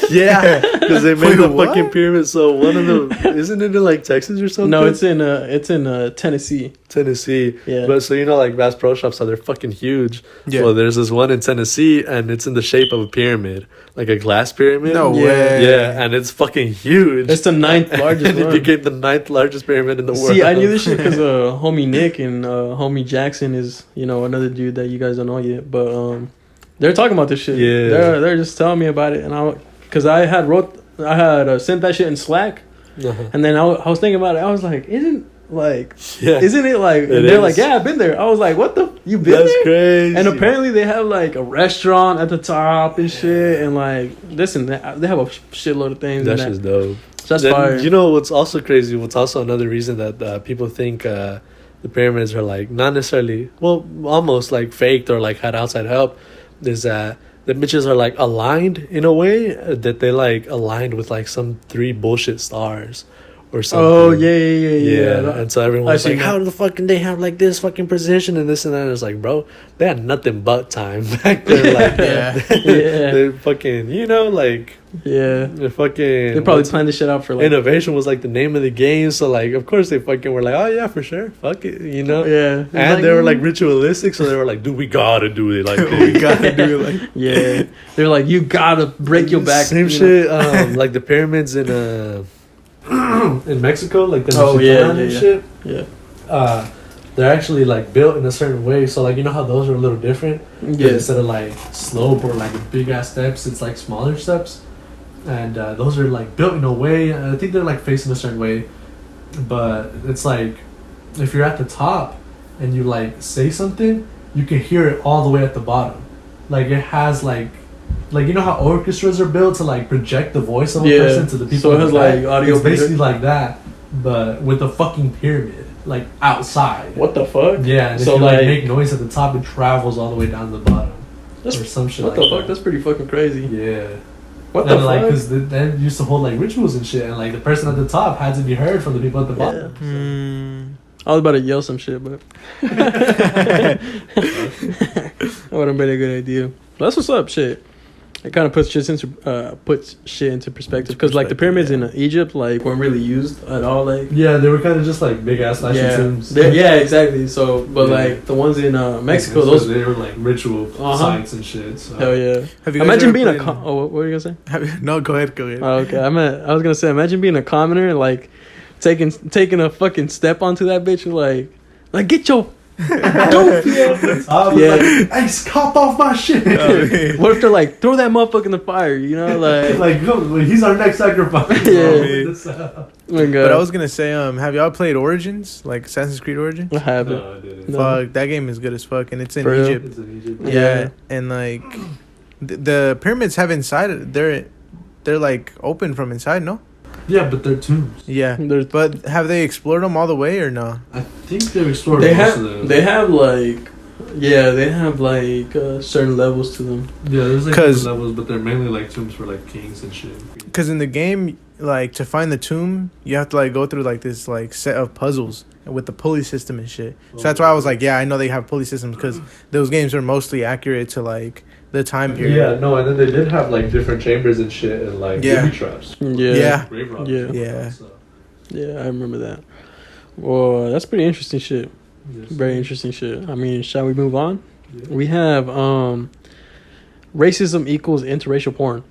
Yeah, because they made Wait, the what? fucking pyramid. So one of them, isn't it in like Texas or something? No, it's in Tennessee. Tennessee. Yeah. But so you know, like Bass Pro Shops, they're fucking huge. Yeah. Well, there's this one in Tennessee, and it's in the shape of a pyramid, like a glass pyramid. No Yeah. way. Yeah, and it's fucking huge. It's the 9th largest and it one. became the 9th largest pyramid in the world. See, I knew this shit because homie Nick and homie Jackson is, you know, another dude that you guys don't know yet, but they're talking about this shit. Yeah. They're just telling me about it, and because I had sent that shit in Slack, Uh-huh. and then I was thinking about it. I was like, isn't it like, It and they're is. like, yeah, I've been there. I was like, what the, you been That's there? crazy. And apparently they have like a restaurant at the top and shit, and like this and that. They have a shitload of things. That's in just that. dope. So that's Then, fire. you know what's also crazy? What's also another reason that people think the pyramids are like not necessarily, well, almost like faked or like had outside help, is that the bitches are like aligned in a way that they like aligned with like some 3 bullshit stars, or something. Oh yeah. And so everyone was like, how the fuck can they have like this fucking precision and this and that? And it's like, bro, they had nothing but time back there. Like, they're fucking, you know, like, they're fucking. They probably planned this shit out for like. Innovation was like the name of the game, so like, of course they fucking were like, oh yeah, for sure, fuck it, you know. Yeah. And like, they were like ritualistic, so they were like, dude, we gotta do it like this. We gotta do it like. Yeah. They're like, you gotta break your back. Same shit. Like the pyramids in Mexico, like the shit. Yeah. They're actually like built in a certain way. So like, you know how those are a little different. Yeah. Instead of like slope or like big ass steps, it's like smaller steps, and those are like built in a way. I think they're like facing a certain way, but it's like if you're at the top and you like say something, you can hear it all the way at the bottom. Like it has like you know how orchestras are built to like project the voice of a person to the people. So it has like audio. It's basically like that, but with a fucking pyramid, like outside. What the fuck? Yeah, and so if you like make noise at the top, it travels all the way down to the bottom. That's or some shit. What like the fuck? that. That's pretty fucking crazy. Yeah. What and the fuck? like, because they used to hold like rituals and shit, and like the person at the top had to be heard from the people at the bottom. I was about to yell some shit, but that would have been a good idea. But that's what's up, shit. It kind of puts shit into perspective because like the pyramids in Egypt like weren't really used at all. Like they were kind of just like big ass flashy tombs. Yeah, exactly. So, but like the ones in Mexico, those they were like ritual sites and shit. So. Hell yeah! Have you imagine being a what were you gonna say? No, go ahead. Oh, okay, I was gonna say imagine being a commoner and like taking a fucking step onto that bitch and like get your Like, hey, cop off my shit. What if they're like, throw that motherfucker in the fire, you know, like he's our next sacrifice. Yeah. But I was gonna say, have y'all played Origins, like Assassin's Creed Origins? I haven't. No, I didn't. Fuck, that game is good as fuck, and it's in For Egypt. It's in Egypt. Yeah, and like the pyramids have inside. They're like open from inside, no? Yeah, but they're tombs. Yeah, but have they explored them all the way or no? I think they've explored most of them. They have certain levels to them. Yeah, there's like different levels, but they're mainly like tombs for like kings and shit. Because in the game, like to find the tomb, you have to like go through like this like set of puzzles with the pulley system and shit. So that's why I was like, yeah, I know they have pulley systems because those games are mostly accurate to like the time period. Yeah, no, and then they did have like different chambers and shit and like booby traps. Yeah. Grave robbers. Yeah. So. Yeah, I remember that. Well, that's pretty interesting shit. Yes. Very interesting shit. I mean, shall we move on? Yeah. We have racism equals interracial porn.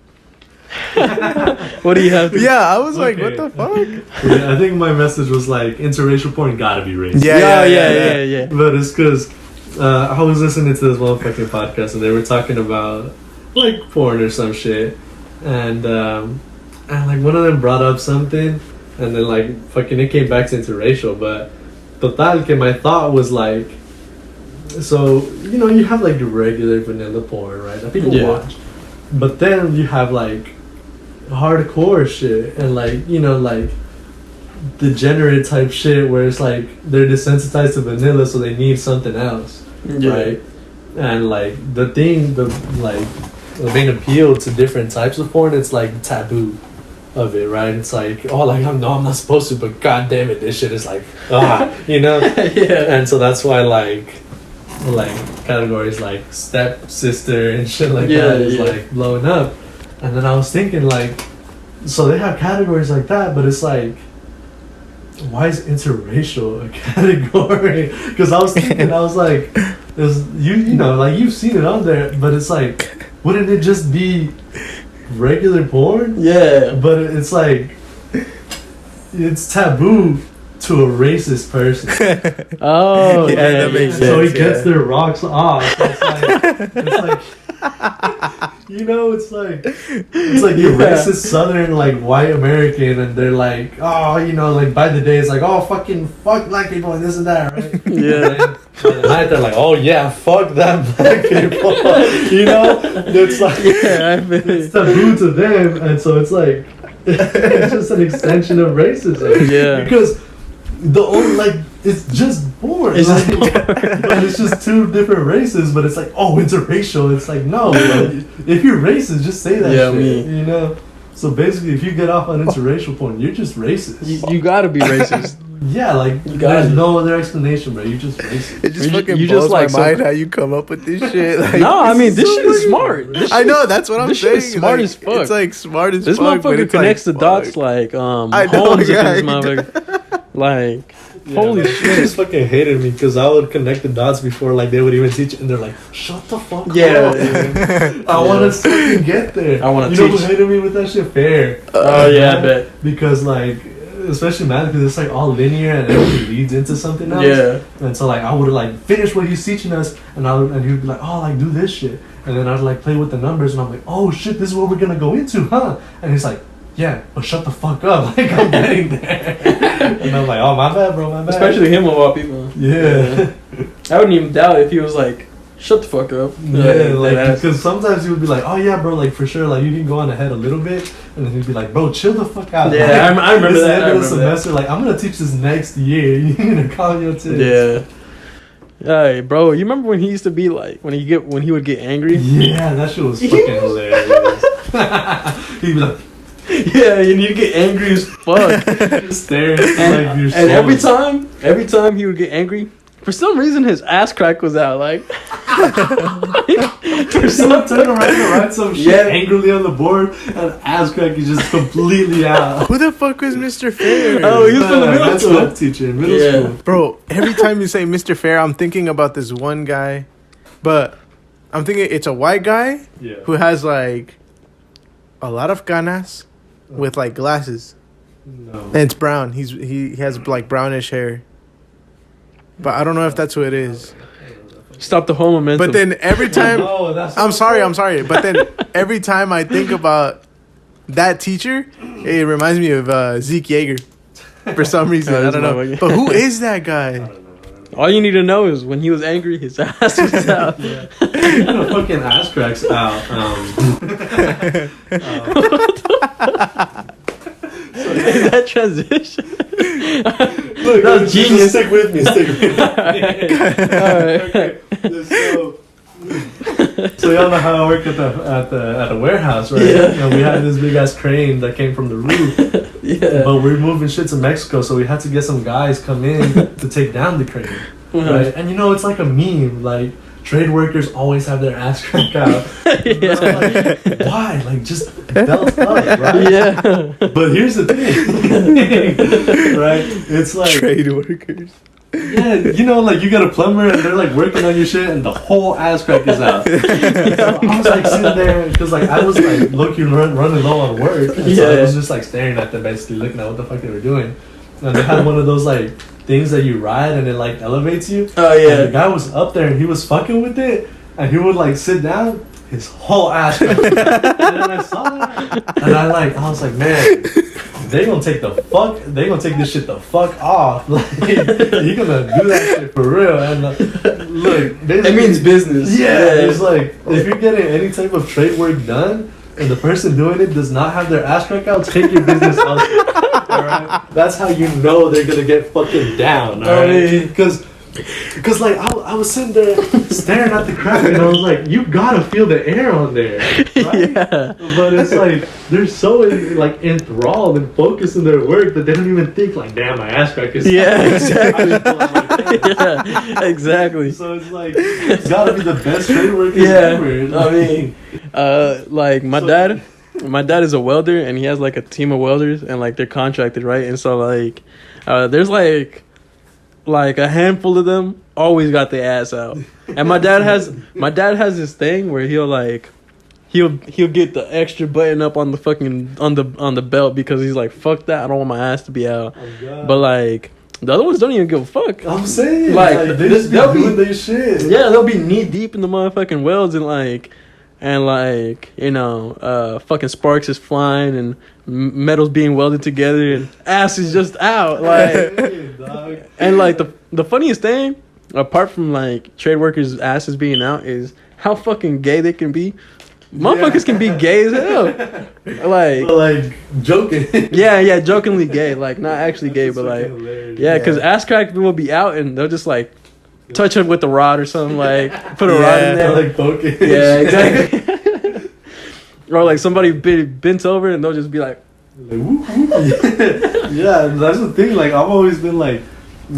What do you have? Yeah, I was like, what the fuck? Yeah, I think my message was like interracial porn gotta be racist. Yeah. But it's because I was listening to this motherfucking podcast and they were talking about like porn or some shit, and like one of them brought up something, and then like fucking it came back to interracial. But total que my thought was like, so you know you have like your regular vanilla porn, right, that people watch, but then you have like hardcore shit and like, you know, like degenerate type shit where it's like they're desensitized to vanilla, so they need something else, right? And like the main appeal to different types of porn, it's like taboo of it, right? It's like, oh, like I'm not supposed to, but god damn it, this shit is like you know. And so that's why like categories like stepsister and shit like that is like blowing up. And then I was thinking like, so they have categories like that, but it's like, why is interracial a category? Because I was thinking, I was like, you know, like you've seen it on there, but it's like, wouldn't it just be regular porn? Yeah. But it's like, it's taboo to a racist person. Oh, that makes sense. So he gets their rocks off. So it's like you know, it's like you're racist Southern like white American, and they're like, oh, you know, like by the day it's like, oh, fuck black people and this and that, right? Yeah. And night they're like, oh yeah, fuck that black people. You know, it's like it's taboo to them, and so it's like it's just an extension of racism. Yeah. Because the only like it's just porn. It's like, but it's just two different races, but it's like, oh, interracial. It's like, no, like, if you're racist, just say that shit, you know? So basically, if you get off on interracial porn, you're just racist. You gotta be racist. Yeah, like there's no other explanation, bro. You just racist. It just You fucking just blows like my mind how you come up with this shit. Like, No, I mean this so shit is fucking- smart. This I shit know that's what I'm this saying. shit is smart like, as fuck. It's like smart as This fuck. but motherfucker it's connects like, the dots fuck. like I know, Holmes yeah, this he motherfucker. Like Yeah, holy like, shit. They just fucking hated me because I would connect the dots before like they would even teach it, and they're like, "Shut the fuck Yeah, up!" yeah. I want to fucking get there. I wanna You know teach. who hated me with that shit? Fair. Oh yeah, I bet. Because like, especially math, because it's like all linear and everything leads into something else. Yeah. And so like I would like finish what he's teaching us, and and he'd be like, "Oh, like do this shit," and then I'd like play with the numbers, and I'm like, "Oh shit, this is what we're gonna go into, huh?" And he's like, "Yeah, but shut the fuck up, like I'm getting there." And I'm like, "Oh my bad, bro, my bad." Especially him of all people. Yeah. I wouldn't even doubt if he was like, shut the fuck up. Yeah, like that- because sometimes he would be like, "Oh yeah, bro, like for sure, like you can go on ahead a little bit," and then he'd be like, "Bro, chill the fuck out." Yeah, like, I remember this is that, the I end of the remember that. semester, like I'm gonna teach this next year. You're gonna call your tits. Yeah. Hey, bro, you remember when he used to be like when he would get angry? Yeah, that shit was fucking hilarious. He'd be like, Yeah, and you'd get angry as fuck. just staring and like you're and every time he would get angry, for some reason his ass crack was out. Like for someone turn around and write some shit Yeah. angrily on the board, and ass crack is just completely out. Who the fuck was Mr. Fair? Oh, he was from the middle That's school. what teacher in middle Yeah. school. Bro, every time you say Mr. Fair, I'm thinking about this one guy, but I'm thinking it's a white guy Yeah. who has like a lot of canas with like glasses, No. and it's brown. He has like brownish hair, but I don't know if that's who it is. stop the whole momentum. But then every time, No, that's I'm sorry, but then every time I think about that teacher, it reminds me of Zeke Yeager for some reason. Oh, I this don't know. motherfucker. But who is that guy? all you need to know is when he was angry, his ass was out. the fucking ass cracks out. Is that transition? Look, That was genius. Stick with me. Stick with me. Alright. So y'all know how I work at the warehouse, right? Yeah. And we had this big ass crane that came from the roof, Yeah. but we're moving shit to Mexico, so we had to get some guys come in to take down the crane, right? And you know it's like a meme, like trade workers always have their ass crack out. Yeah. I'm like, why? Like just belt up, right? Yeah. But here's the thing, right? It's like Trade workers. yeah, you know, like you got a plumber and they're like working on your shit and the whole ass crack is out. So I was like sitting there because like I was like low-key running low on work. And so I Yeah. was just like staring at them, basically looking at what the fuck they were doing. And they had one of those like things that you ride and it like elevates you. Oh And the yeah. guy was up there and he was fucking with it and he would like sit down. His whole ass crack. And then I saw that and I was like, man. They gonna take this shit the fuck off. Like you gonna do that shit for real. And look, It means business. yeah, it's like if you're getting any type of trade work done and the person doing it does not have their ass crack out, take your business out. Alright? That's how you know they're gonna get fucking down. Alright? Because like I was sitting there staring at the crack and I was like, you gotta feel the air on there. Right? Yeah. But it's like they're so like enthralled and focused in their work that they don't even think like, damn, my ass crack is Yeah, exactly. Yeah, exactly. So it's like it's gotta be the best trade worker Yeah, ever. I mean, like my dad is a welder and he has like a team of welders and like they're contracted, right? And so like, there's like a handful of them always got their ass out. And my dad has this thing where he'll get the extra button up on the fucking on the belt because he's like, fuck that, I don't want my ass to be out. Oh, God. But like the other ones don't even give a fuck. I'm saying Like, they just be they'll be- doing their shit. Yeah, they'll be knee deep in the motherfucking welds and fucking sparks is flying and metal's being welded together and ass is just out. Like, Hey, dog. and like the funniest thing, apart from like trade workers' asses being out, is how fucking gay they can be. Motherfuckers can be gay as hell. Like, But, like joking. yeah, jokingly gay. Like, not actually gay, but like, Fucking hilarious. yeah, because ass crack will be out and they'll just like touch it with a rod or something. Like, put a rod in They're there. like poking. Yeah, exactly. Or like somebody bent over and they'll just be like whoop, whoop. Yeah, that's the thing. Like I've always been like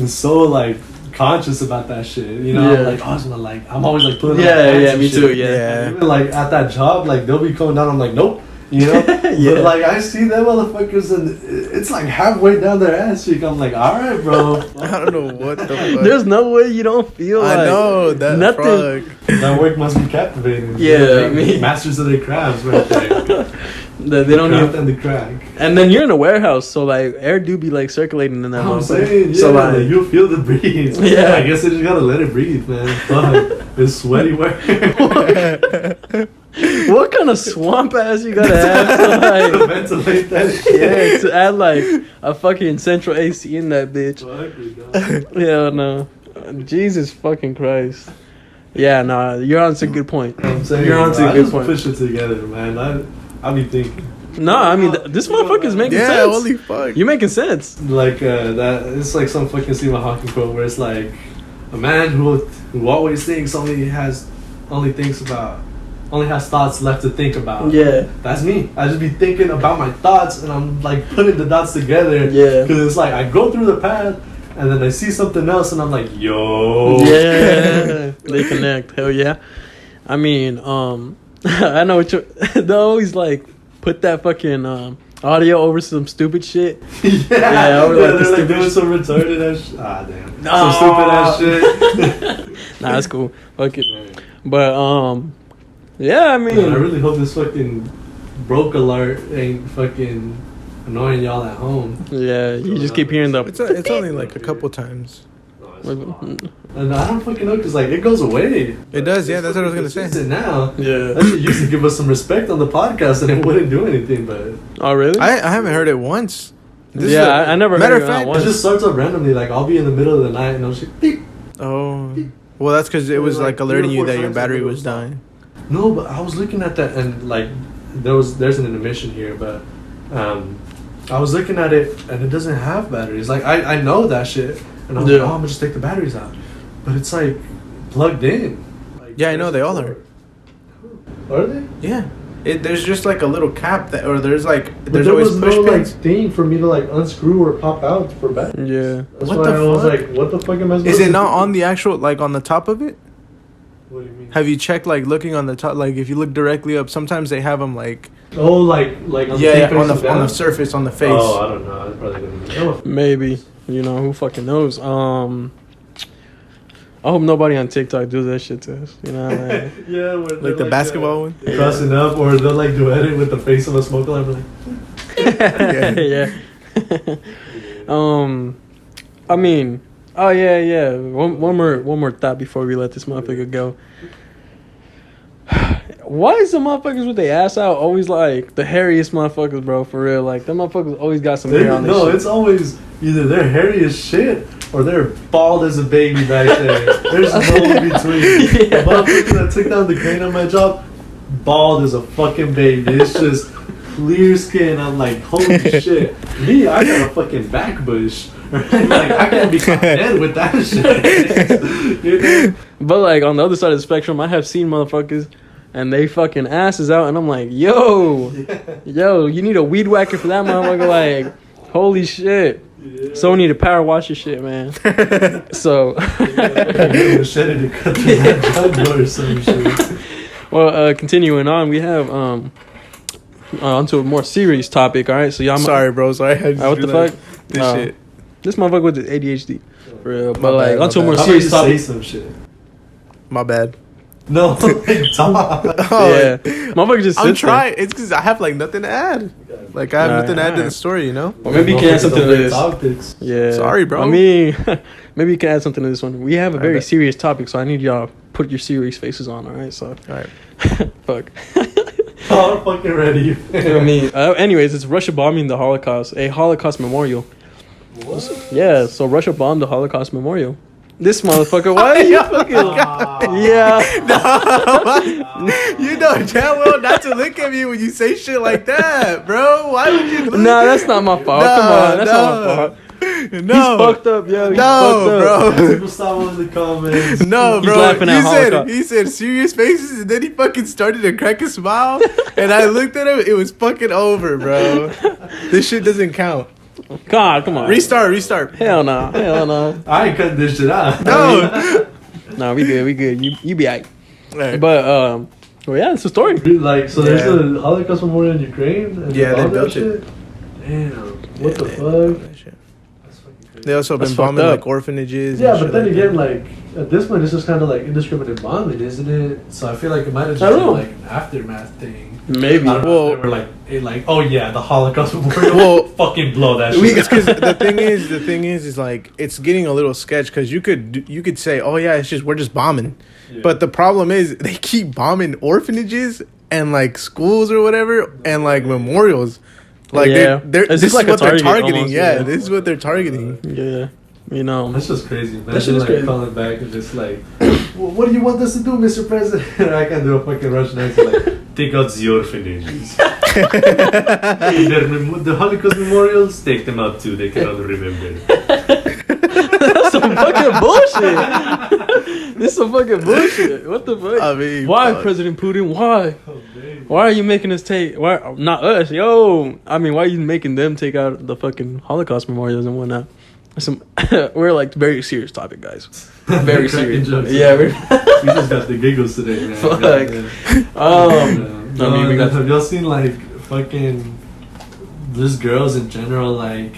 so like conscious about that shit. You know, like I was gonna like I'm always like putting on pants and me shit. too. And Yeah. even like at that job, like they'll be coming down. I'm like, nope. You know, but like I see them motherfuckers and it's like halfway down their ass cheek. I'm like, all right, bro. I don't know what the fuck. There's no way you don't feel like I know that nothing. That work must be captivating. Yeah, I mean, masters of their crafts, right there. they don't Craft even. and the crack. And then you're in a warehouse, so like air do be like circulating in that. I'm motherfucker. saying, yeah, So like, you'll feel the breeze. Yeah. I guess they just gotta let it breathe, man. Fuck, it's sweaty work. What kind of swamp ass you gotta have to To like? ventilate that shit. Yeah, to add like a fucking central AC in that bitch. Fuck, Yeah, no. Jesus fucking Christ. Yeah, nah, you're on to a good point. I'm saying, You're on to a I good just point. push it together, man. I be thinking. No, I mean, this motherfucker's making Yeah, sense. holy fuck. You're making sense. Like that, it's like some fucking Stephen Hawking quote where it's like a man who always thinks only has thoughts left to think about. Yeah. That's me. I just be thinking about my thoughts and I'm like putting the dots together. Yeah. Because it's like I go through the path and then I see something else and I'm like, yo. Yeah. They connect. Hell yeah. I mean, I know what you. They always like put that fucking audio over some stupid shit. Yeah, over like the they're like stupid doing some retarded ass shit. Ah, damn. Some stupid ass shit. Nah, that's cool. Fuck it. But yeah, I mean, Man, I really hope this fucking broke alert ain't fucking annoying y'all at home. yeah, you just keep hearing the. It's only like a couple times. And I don't fucking know because like it goes away. It does, yeah. That's what I was gonna say. It's it now. Yeah. That shit used to give us some respect on the podcast and it wouldn't do anything, but Oh really? I haven't heard it once. This is Yeah, I never matter heard of it fact, once. it just starts up randomly. Like I'll be in the middle of the night and I'll just beep. Oh, well, that's because it was like alerting you that your battery was dying. No, but I was looking at that and like there's an intermission here, but I was looking at it and it doesn't have batteries. Like I know that shit, and I'm like, oh, I'm gonna just take the batteries out, but it's like plugged in. Like, Yeah, I know, they all are. Are they? Yeah, there's just like a little cap that, or there's like But there's there always was push no like pins. thing for me to like unscrew or pop out for batteries. Yeah. That's What why the I was fuck? like, what the fuck am I supposed Is to it not do? on the actual like on the top of it? What do you mean? Have you checked like looking on the top? Like if you look directly up, sometimes they have them like Oh, like on yeah, the, yeah thing on the facing on the down? surface on the face. Oh, I don't know. I'm probably gonna be. Maybe. You know, who fucking knows? I hope nobody on TikTok does that shit to us. You know what I mean? Yeah, where Like they're, the basketball one? crossing up, or they'll like do edit with the face of a smoke alarm. Like, Yeah. I mean, oh yeah. One more thought before we let this motherfucker go. Why is the motherfuckers with their ass out always like the hairiest motherfuckers, bro? For real, like them motherfuckers always got some hair on their no, shit. it's always either they're hairy as shit or they're bald as a baby back there. There's no in between. The motherfucker that took down the crane on my job, bald as a fucking baby. It's just clear skin. I'm like, holy shit. Me, I got a fucking back bush. Like, I can't be caught dead with that shit. You know? But like on the other side of the spectrum, I have seen motherfuckers and they fucking asses out, and I'm like, yo, you need a weed whacker for that motherfucker. Like, holy shit. Yeah. Someone need to power wash your shit, man. So, Machete to cut through that jugular or some shit. well, continuing on, we have onto a more serious topic. All right, so y'all. Sorry, bro. Sorry. I just What the realized fuck? This shit. This motherfucker with the ADHD, for real. But My like, bad, my onto a more bad. How about you serious say topic. some shit? My bad. No, like, talk. Yeah, motherfucker just I'm sits there. trying. It's because I have like nothing to add. Like I have nothing to add to the story, you know. Well, maybe you can add something to this. Topics. Yeah. Sorry, bro. I mean, maybe you can add something to this one. We have a very bet. serious topic, so I need y'all to put your serious faces on. All right, so All right. fuck. Oh, I'm fucking ready. I mean, anyways, it's Russia bombing the Holocaust, a Holocaust memorial. What? Yeah, so Russia bombed the Holocaust memorial. This motherfucker, why are you fucking? Yeah. You know damn well not to look at me when you say shit like that, bro. Why would you? Nah, that's not my fault. Come on, that's not my fault. No, fucked up, yo. He's no, fucked up. People stop in the comments. No, He's bro. laughing at Holocaust. He said serious faces, and then he fucking started to crack a smile, and I looked at him. It was fucking over, bro. This shit doesn't count. God, come on. Restart. Hell no. I ain't cutting this shit out. No. No, we good. You be alright. Right. But well, yeah, it's a story. Like, so there's a Holocaust memorial in Ukraine. And Yeah, they bombed that built shit? it. Damn, what the fuck? That's fucking crazy. They also been That's bombing fucked up. like orphanages. Yeah, and but shit then like again, that. like at this point, this is kind of like indiscriminate bombing, isn't it? So I feel like it might have I just don't been know. like an aftermath thing. Maybe. I don't know Well- if they were like, oh yeah, the Holocaust memorial. Well, fucking blow that We, shit. it's because the thing is like it's getting a little sketch because you could say, oh yeah, we're just bombing, Yeah. but the problem is they keep bombing orphanages and like schools or whatever and like memorials, like Yeah. they're It's this just is like a what they're target targeting. almost, Yeah, yeah. this is what they're targeting. Yeah. You know. That's just crazy. Imagine That shit is like crazy. calling back and just like, well, what do you want us to do, Mr. President? I can do a fucking Russian accent like, take out the orphanages. The Holocaust memorials, take them out too. They cannot remember. That's some fucking bullshit. This is some fucking bullshit. What the fuck? I mean, why, fuck. President Putin? Why? Oh, man. Why are you making us take? Why not us? Yo, I mean, why are you making them take out the fucking Holocaust memorials and whatnot? Some we're like very serious topic, guys. Very Cracking serious. jokes. Yeah, we're We just got the giggles today, man. Fuck. Goddamn. I mean, we got- have y'all seen like fucking these girls in general like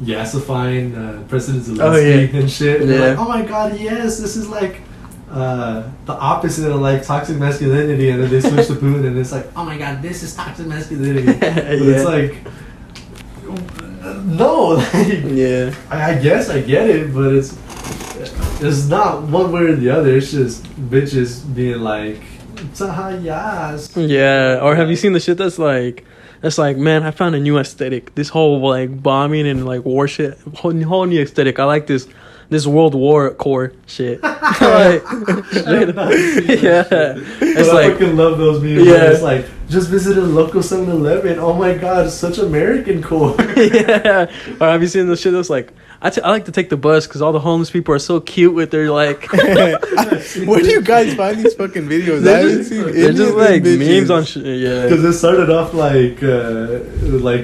yassifying President Zelensky Oh, yeah. and shit? And they're Yeah. like, oh my god, yes, this is like the opposite of like toxic masculinity, and then they switch to Putin, and it's like, oh my god, this is toxic masculinity. But it's Yeah. like, no, like, yeah. I guess I get it, but it's not one way or the other. It's just bitches being like, "Tahayas." Yeah, or have you seen the shit that's like, man, I found a new aesthetic. This whole like bombing and like war shit, whole new aesthetic. I like this World War core shit. Like, straight up. Yeah, it's But I like, fucking love those memes. Yeah. Yeah. It's like, just visited a local 7-Eleven. Oh my god, such American core. yeah. Or have you seen the shit that's like, I like to take the bus because all the homeless people are so cute with their like. Where do you guys find these fucking videos? I haven't seen any They're of just them like bitches. memes on shit. Yeah. Because it started off like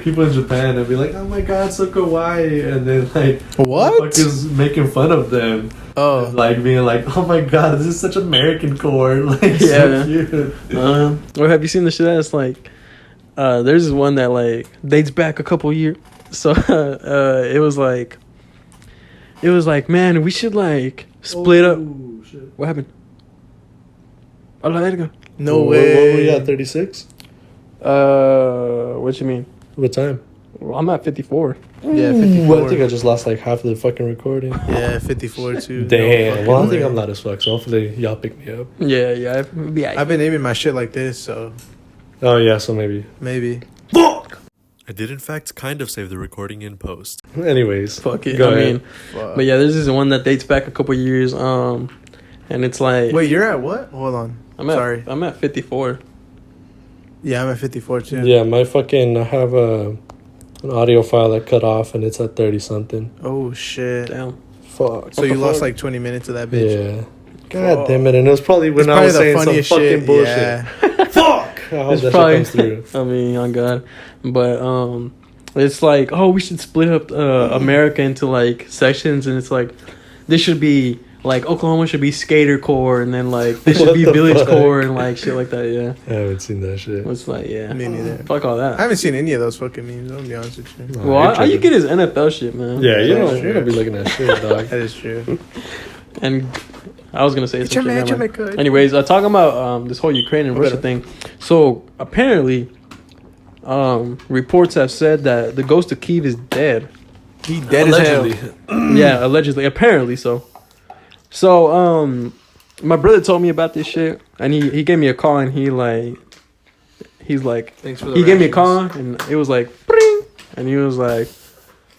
people in Japan and be like, oh my god, so kawaii, and then like What? is making fun of them. Oh, Like being like, oh my god, this is such American core. Like, Yeah. so cute. Or have you seen the shit that's like, there's this one that like dates back a couple years. So it was like, man, we should like split up. Oh, shit. What happened? A la verga. no What way. were you at, 36? What you mean? What time? Well, I'm at 54. Yeah, Ooh, 54. I think I just lost like half of the fucking recording. Yeah, 54 too. Damn. No Well, I fucking think way. I'm not as fuck, so hopefully y'all pick me up. Yeah. I've been aiming my shit like this, so Oh, yeah, so maybe. maybe. Fuck! I did in fact kind of save the recording in post. Anyways. Fuck it. Go I ahead. mean, but yeah, there's this one that dates back a couple years. And it's like, Wait, you're at what? Hold on. I'm at 54. Yeah, I'm at 54 too. Yeah, my fucking, I have an audio file that cut off and it's at 30 something. Oh shit. Damn. Fuck. So you lost like 20 minutes of that bitch. Yeah. God damn it. And it was probably when It's I probably was the saying some funniest fucking shit. bullshit. Yeah. Fuck! I hope It's that probably- shit comes through. I mean, on God, but it's like, oh, we should split up America into like sections, and it's like, this should be like Oklahoma should be skater core, and then like this should What be the village fuck? core and like shit like that. Yeah, I haven't seen that shit. it's like, yeah, Me neither. fuck all I that. haven't seen any of those fucking memes. I'm gonna be honest with you. No, Well, you're all you tripping. get is NFL shit, man. Yeah, you That's don't, you don't be looking at shit, dog. That is true. And I was gonna say some shit, never mind. good. Anyways, talking about this whole Ukraine and Russia thing. So apparently, reports have said that the ghost of Kyiv is dead. He dead as hell. Yeah, allegedly. Apparently so. So, my brother told me about this shit, and he gave me a call, and he's like, Thanks for the he gave me a rations. call, and it was like, bring, and he was like,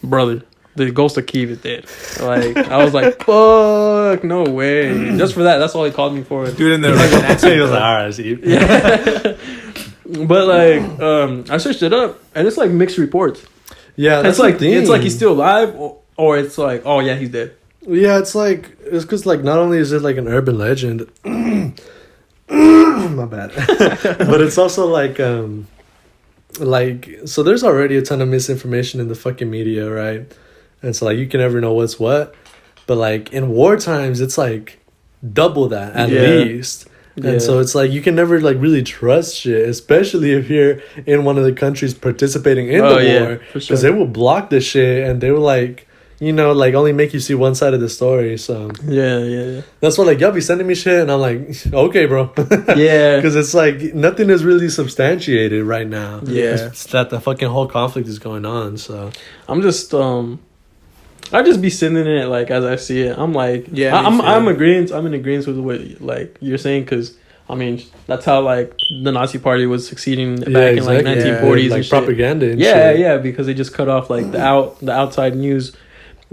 brother, the ghost of Kyiv is dead. Like, I was like, fuck, no way. Just for that, that's all he called me for. Dude in the Russian accent. He was like, alright, see. Yeah. But like, I searched it up, and it's like mixed reports. Yeah, that's It's like the thing. it's like he's still alive, or it's like, oh yeah, he's dead. Yeah, it's because like not only is it like an urban legend, my bad, but it's also like so there's already a ton of misinformation in the fucking media, right? And so like you can never know what's what, but like in war times it's like double that at least. And so it's like you can never like really trust shit, especially if you're in one of the countries participating in the war, because they will block the shit and they will like, you know, like only make you see one side of the story. So yeah. That's why like y'all be sending me shit and I'm like, okay, bro. Yeah, because it's like nothing is really substantiated right now. Yeah, it's that the fucking whole conflict is going on. So I'm just I just be sending it like as I see it. I'm like, I'm agreeing. I'm in agreement with what like you're saying, because I mean that's how like the Nazi Party was succeeding back in like 1940s like and propaganda. And shit. Because they just cut off like the outside news,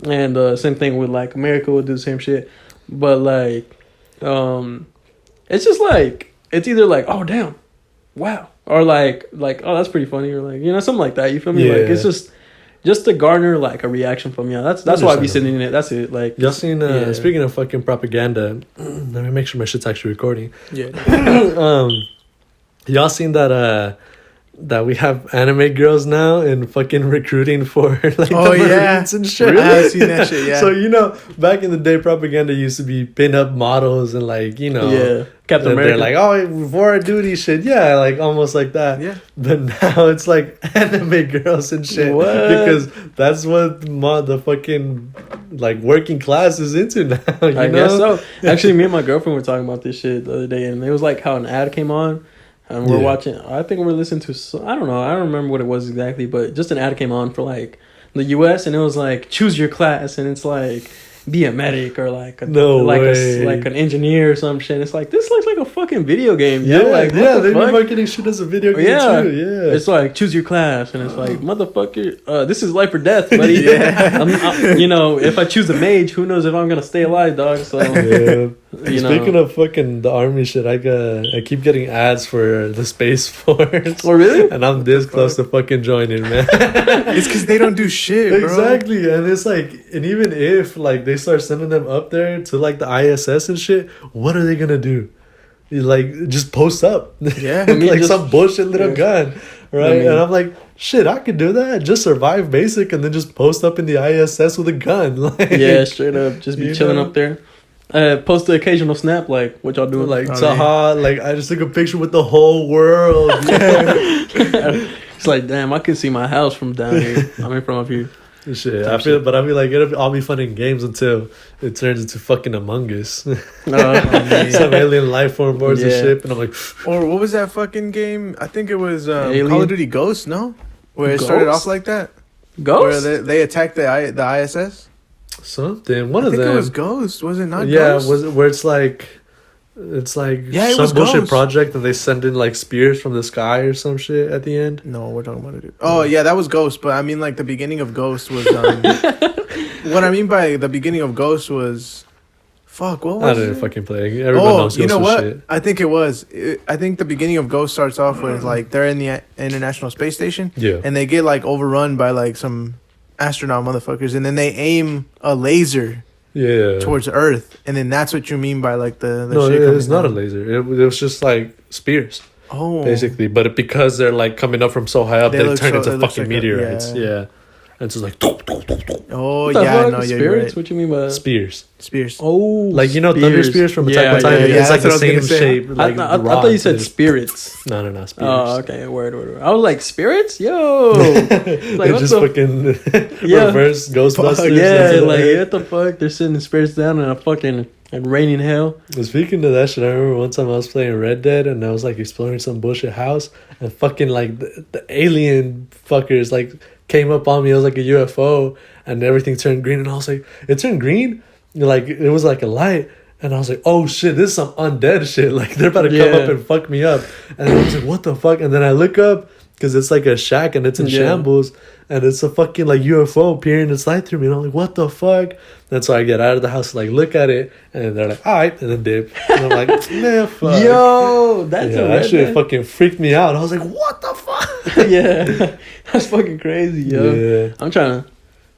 and same thing with like America would do the same shit. But like, it's just like it's either like, oh damn, wow, or like oh that's pretty funny, or like, you know, something like that. You feel me? Like it's just to garner like a reaction from you. That's why I be sitting in it. That's it. Like y'all seen speaking of fucking propaganda, let me make sure my shit's actually recording. Y'all seen that we have anime girls now and fucking recruiting for like the Marines and shit. Really? I've seen that shit, yeah. So, you know, back in the day, propaganda used to be pin-up models and like, you know, Captain America. They're like, oh, before I do these shit, like almost like that. Yeah. But now it's like anime girls and shit. What? Because that's what the fucking like working class is into now. I guess so. Actually, me and my girlfriend were talking about this shit the other day, and it was like how an ad came on. And we're watching, I think we're listening to, I don't know, I don't remember what it was exactly, but just an ad came on for like the US, and it was like, choose your class, and it's like, be a medic or like an engineer or some shit. It's like, this looks like a fucking video game. Like, they've been marketing shit as a video game too. Yeah, it's like, choose your class, and it's like, motherfucker, this is life or death, buddy. You know, if I choose a mage, who knows if I'm gonna stay alive, dog. So Speaking of fucking the army shit, I keep getting ads for the Space Force. Oh really? And I'm this close to fucking joining, man. It's because they don't do shit, bro. Exactly. And it's like, and even if like they start sending them up there to like the ISS and shit, what are they gonna do? Like just post up, like some bullshit little gun, right? And I'm like, shit, I could do that. Just survive basic and then just post up in the ISS with a gun. Like, straight up, just be chilling up there. Post the occasional snap, like what y'all doing? Like Taha, like I just took a picture with the whole world. It's like, damn, I can see my house from down here. I mean, from up here. Shit, I feel like it'll all be fun in games until it turns into fucking Among Us. Some alien life form boards and shit, and I'm like, or what was that fucking game? I think it was Call of Duty Ghosts, no? Where it started off like that. Ghosts? Where they attacked the ISS. Something. One of them. I think it was Ghost. Was it not? Yeah, Ghost? was it where it's like some bullshit project and they send in like spears from the sky or some shit at the end. No, we're talking about it. Oh yeah, that was Ghost. But I mean, like the beginning of Ghost was. What I mean by the beginning of Ghost was, fuck. What was I didn't fucking play. Everyone knows Ghost. You know what? Shit. I think it was. I think the beginning of Ghost starts off with like they're in the International Space Station. Yeah. And they get like overrun by like some astronaut motherfuckers, and then they aim a laser towards Earth, and then that's what you mean by like the no, shit it's not a laser. It was just like spears, basically. But because they're like coming up from so high up, they turn into fucking meteorites. Yeah. And it's just like, oh yeah, no, you're right. What you mean by spears? Oh, like you know, thunder spears from Attack on Titan. It's like the same shape. Like I thought you said spirits. No, spears. Oh, okay, word. I was like, spirits, yo. Like what just fucking reverse Ghostbusters. Yeah, like what the fuck? They're sending spirits down in a fucking raining hell. Speaking of that shit, I remember one time I was playing Red Dead and I was like exploring some bullshit house and fucking like the alien fuckers like came up on me. It was like a UFO and everything turned green and I was like, it turned green? Like it was like a light and I was like, oh shit, this is some undead shit. Like they're about to come up and fuck me up. And I was like, what the fuck? And then I look up because it's like a shack and it's in shambles and it's a fucking like UFO peering its light through me and I'm like, what the fuck? And so I get out of the house like look at it and they're like, all right, and then dip. And I'm like, man, fuck. Yo, that's that shit fucking freaked me out. I was like, what the fuck? Yeah, that's fucking crazy, yo. I'm trying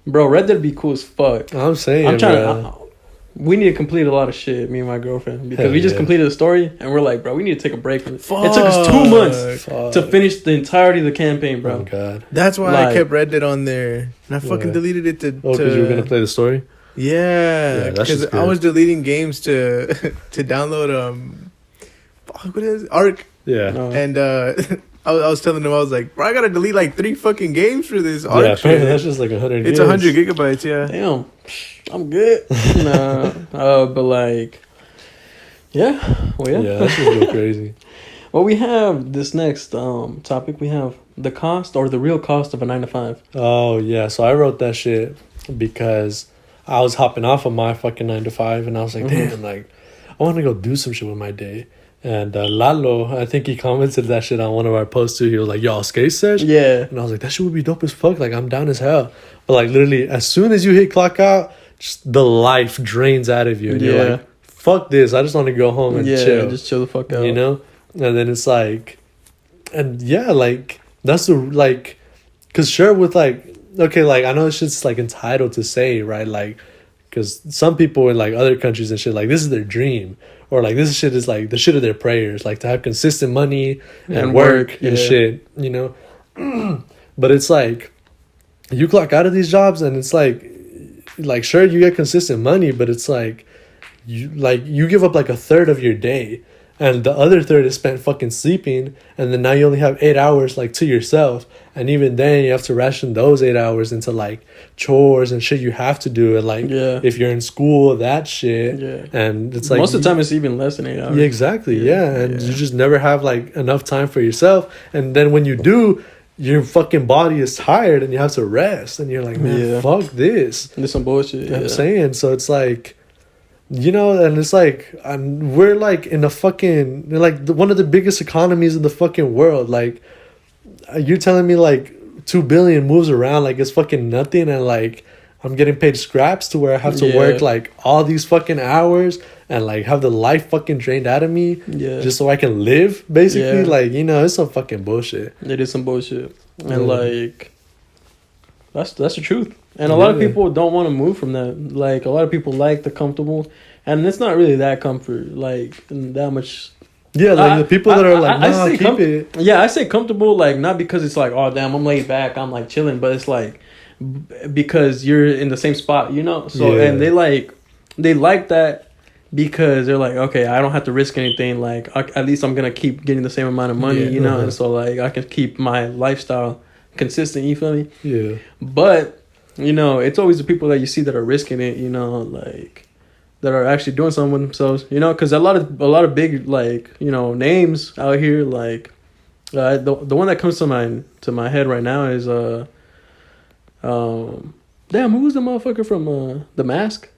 Bro, Red Dead be cool as fuck. I'm saying, I'm trying bro. we need to complete a lot of shit, me and my girlfriend, because Hell we just yeah. completed the story, and we're like, bro, we need to take a break from it. It took us 2 months to finish the entirety of the campaign, bro. Oh god. That's why Like- I kept Red Dead on there, and I fucking Yeah. deleted it to. Oh, because you were gonna play the story. Yeah, that's because just I good. was deleting games to to download fuck, what is it? Arc, Yeah. No. and I was telling them, I was like, bro, I gotta delete like 3 fucking games for this Arc. Yeah, shit. that's just like 100. It's 100 gigabytes. Yeah. Damn, I'm good. Nah, but like, yeah, well, yeah. Yeah, that's just go crazy. Well, we have this next topic. We have the cost or the real cost of a 9 to 5. Oh yeah, so I wrote that shit because I was hopping off of my fucking 9 to 5, and I was like, damn, like I want to go do some shit with my day. And Lalo, I think he commented that shit on one of our posts too. He was like, "Y'all skate sesh?" Yeah, And I was like, that shit would be dope as fuck. Like, I'm down as hell. But like, literally, as soon as you hit clock out, just the life drains out of you, and you're Yeah. like, fuck this. I just want to go home and yeah, chill. just chill the fuck out. You know? And then it's like, and yeah, like that's the like, cause sure with like, okay, like I know it's just like entitled to say, right? Like, cause some people in like other countries and shit, like this is their dream, or like this shit is like the shit of their prayers, like to have consistent money and work and yeah. shit, you know. But it's like, you clock out of these jobs and it's like sure you get consistent money, but it's like you give up like a third of your day, and the other third is spent fucking sleeping, and then now you only have 8 hours like to yourself, and even then you have to ration those 8 hours into like chores and shit you have to do, and like Yeah. if you're in school, that shit. Yeah. And it's like most of the time it's even less than 8 hours. yeah, exactly. Yeah. And Yeah. you just never have like enough time for yourself. And then when you do, your fucking body is tired and you have to rest. And you're like, man, Yeah. fuck this. There's some bullshit. You know what Yeah. I'm saying? So it's like, you know, and it's like, we're like in a fucking, like one of the biggest economies in the fucking world. Like, you're telling me like 2 billion moves around like it's fucking nothing, and like I'm getting paid scraps to where I have to Yeah. work like all these fucking hours and like have the life fucking drained out of me Yeah. just so I can live, basically. Yeah. Like, you know, it's some fucking bullshit. It is some bullshit. And Yeah. like that's the truth. And a lot of Yeah. people don't want to move from that. Like a lot of people like the comfortable, and it's not really that comfort, like that much. Yeah, like the people that are like, nah, say keep it. Yeah, I say comfortable, like not because it's like, oh damn, I'm laid back, I'm like chilling, but it's like because you're in the same spot, you know. So Yeah. and they like that because they're like, okay, I don't have to risk anything. Like at least I'm gonna keep getting the same amount of money, Yeah. you know. Uh-huh. And so like I can keep my lifestyle consistent. You feel me? Yeah. But you know, it's always the people that you see that are risking it, you know, like that are actually doing something with themselves, you know, because a lot of big, like, you know, names out here, like the one that comes to my head right now is damn, who was the motherfucker from The Mask?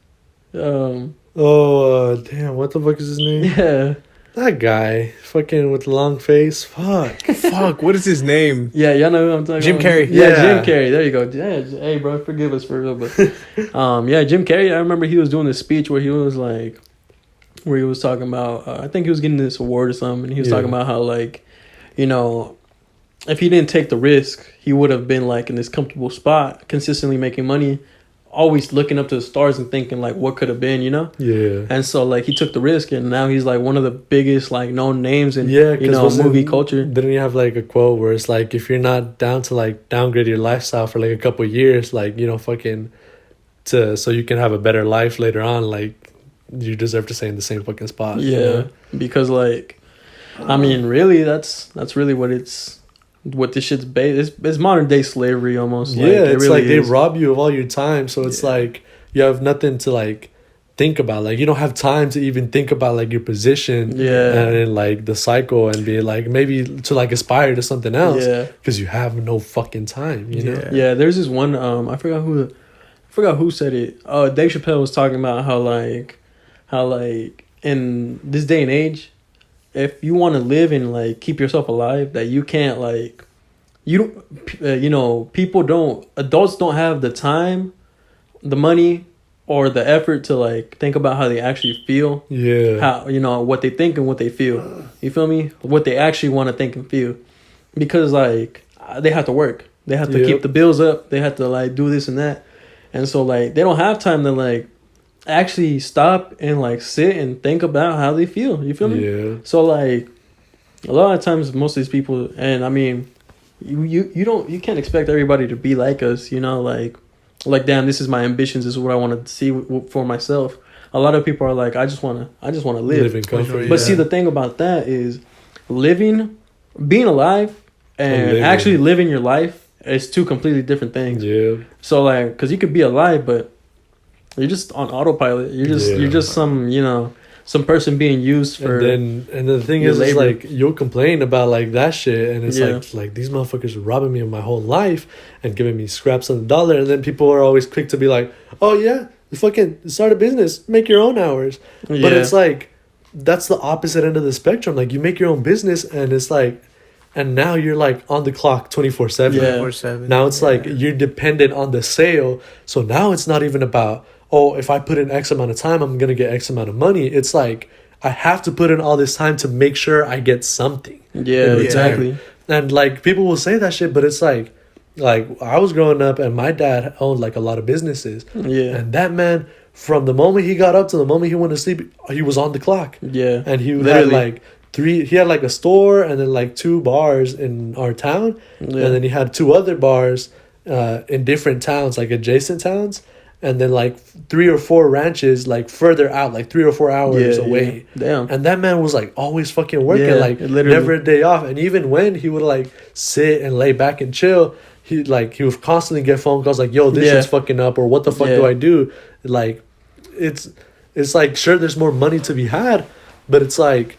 Damn, what the fuck is his name? Yeah, That guy, fucking with the long face. Fuck. Fuck, what is his name? yeah, y'all know who I'm talking Jim about. Carrey. Yeah, Yeah. Jim Carrey. There you go. Yeah, hey, bro, forgive us for real, but yeah, Jim Carrey. I remember he was doing this speech where he was talking about. I think he was getting this award or something, and he was Yeah. talking about how, like, you know, if he didn't take the risk, he would have been like in this comfortable spot, consistently making money, always looking up to the stars and thinking like what could have been, you know. Yeah. And so like he took the risk, and now he's like one of the biggest like known names in Yeah, you know movie culture. Didn't you have like a quote where it's like, if you're not down to like downgrade your lifestyle for like a couple years, like, you know, fucking so you can have a better life later on, like you deserve to stay in the same fucking spot. Yeah, you know? because like, I mean, really, that's really what this shit's based. It's modern day slavery almost. Yeah, Like, it's really like they is. rob you of all your time, so it's like you have nothing to like think about. Like you don't have time to even think about like your position, Yeah. and like the cycle, and be like maybe to like aspire to something else, Yeah. because you have no fucking time. You know. Yeah. Yeah, there's this one. I forgot who said it. Dave Chappelle was talking about how in this day and age, if you want to live and like keep yourself alive, that you can't like, adults don't have the time, the money, or the effort to like think about how they actually feel, Yeah. how, you know, what they think and what they feel. You feel me? What they actually want to think and feel, because like they have to work, they have to Yep. keep the bills up, they have to like do this and that. And so like they don't have time to like actually stop and like sit and think about how they feel. You feel me? Yeah. So like a lot of times most of these people, and I mean you can't expect everybody to be like us, you know, like damn, this is my ambitions, this is what I want to see for myself. A lot of people are like, I just want to live in comfort. But see, the thing about that is being alive and actually living your life is two completely different things. Yeah. So like, because you could be alive but you're just on autopilot, you're just some, you know, some person being used for. And the thing is, it's like you'll complain about like that shit, and it's like these motherfuckers are robbing me of my whole life and giving me scraps on the dollar, and then people are always quick to be like, oh yeah, you fucking start a business, make your own hours. But it's like that's the opposite end of the spectrum. Like you make your own business, and it's like, and now you're like on the clock 24/7. 24/7. Now it's like you're dependent on the sale. So now it's not even about, oh, if I put in X amount of time, I'm going to get X amount of money. It's like, I have to put in all this time to make sure I get something. Yeah, exactly. And like, people will say that shit, but it's like I was growing up and my dad owned like a lot of businesses. Yeah. And that man, from the moment he got up to the moment he went to sleep, he was on the clock. Yeah. And he had like he had like a store and then like 2 bars in our town. Yeah. And then he had 2 other bars in different towns, like adjacent towns. And then like 3 or 4 ranches like further out, like 3 or 4 hours away. Damn. And that man was like always fucking working, like never a day off. And even when he would like sit and lay back and chill, he would constantly get phone calls like, yo, this is fucking up, or what the fuck do I do? Like it's like, sure, there's more money to be had, but it's like,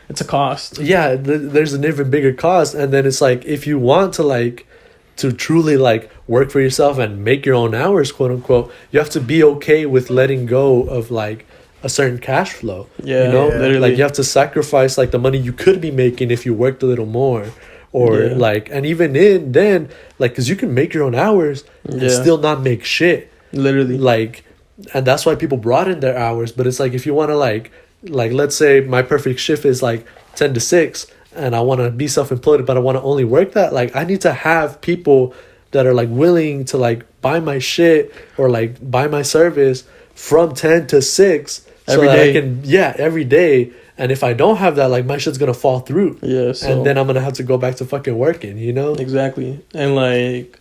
it's a cost. Yeah, there's an even bigger cost. And then it's like, if you want to like to truly like work for yourself and make your own hours, quote unquote, you have to be okay with letting go of like a certain cash flow. Yeah, you know, literally. Like you have to sacrifice like the money you could be making if you worked a little more, or like, and even then, like, because you can make your own hours and still not make shit. Literally, like, and that's why people broaden their hours. But it's like, if you want to like let's say my perfect shift is like 10 to 6. And I want to be self-employed, but I want to only work that. Like, I need to have people that are like willing to like buy my shit or like buy my service from 10 to 6 every day. Every day. And if I don't have that, like my shit's gonna fall through. Yeah. So, and then I'm gonna have to go back to fucking working. You know. Exactly. And like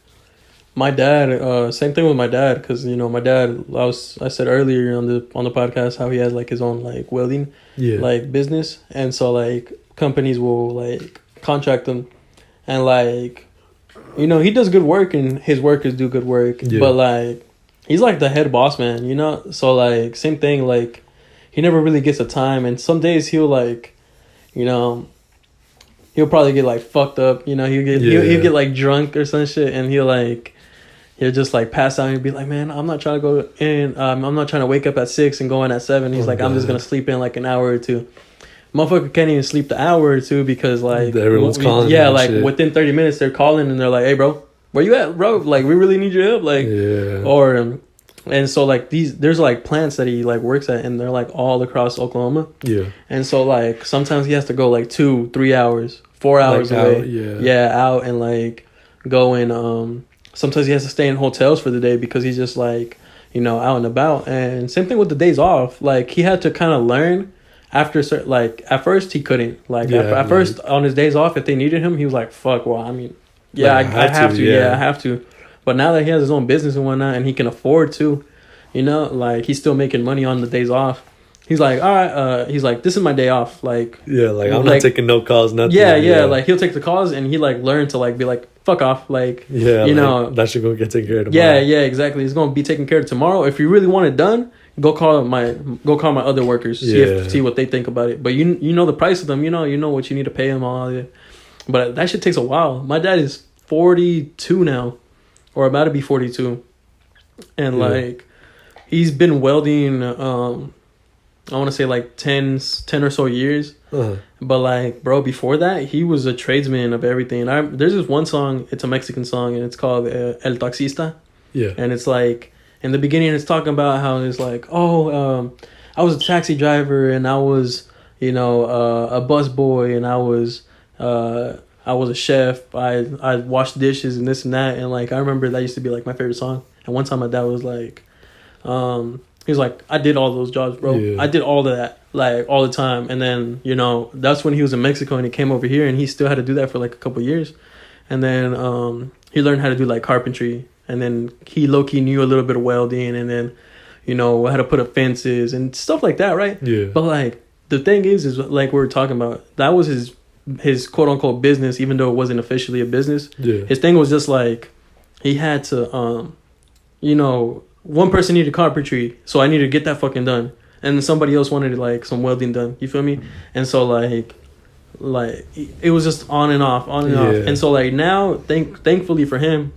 my dad, same thing with my dad, because you know my dad. I said earlier on the podcast how he has like his own like welding like business, and so like companies will like contract him, and like, you know, he does good work and his workers do good work, but like he's like the head boss man, you know. So like same thing, like he never really gets a time, and some days he'll like, you know, he'll probably get like fucked up, you know, he'll get like drunk or some shit, and he'll just like pass out and be like, man, I'm not trying to go in, I'm not trying to wake up at 6 and go in at 7. He's I'm just gonna sleep in like an hour or two. Motherfucker can't even sleep the hour or two because like everyone's calling. Yeah, like shit. Within 30 minutes they're calling and they're like, hey bro, where you at, bro? Like we really need your help. Like or and so like there's like plants that he like works at, and they're like all across Oklahoma. Yeah. And so like sometimes he has to go like 2-3 hours, 4 hours like away. Out and like go and sometimes he has to stay in hotels for the day because he's just like, you know, out and about. And same thing with the days off. Like he had to kind of learn. After like at first he couldn't at first on his days off, if they needed him, he was like, fuck, well, I mean, I have to. But now that he has his own business and whatnot, and he can afford to, you know, like he's still making money on the days off. He's like, all right, he's like, this is my day off, like I'm not taking no calls, nothing. Like he'll take the calls, and he like learned to like be like, fuck off, like you know, that should go get taken care of tomorrow. Exactly, he's gonna be taken care of tomorrow. If you really want it done, go call my other workers, see what they think about it. But you know the price of them, you know what you need to pay them, all of it. But that shit takes a while. My dad is 42 now, or about to be 42, and like he's been welding I want to say like 10 or so years. But like, bro, before that he was a tradesman of everything. There's this one song, it's a Mexican song, and it's called El Taxista. And it's like, in the beginning, it's talking about how it's like, I was a taxi driver, and I was, you know, a bus boy, and I was a chef. I washed dishes and this and that. And like, I remember that used to be like my favorite song. And one time my dad was like, he was like, I did all those jobs, bro. Yeah. I did all of that, like, all the time. And then, you know, that's when he was in Mexico and he came over here and he still had to do that for like a couple of years. And then he learned how to do like carpentry. And then he low-key knew a little bit of welding, and then, you know, how to put up fences and stuff like that, right? Yeah. But like the thing is like we were talking about, that was his quote unquote business, even though it wasn't officially a business. Yeah. His thing was just like he had to you know, one person needed carpentry, so I needed to get that fucking done, and then somebody else wanted like some welding done. You feel me? And so like it was just on and off. And so like now, thankfully for him,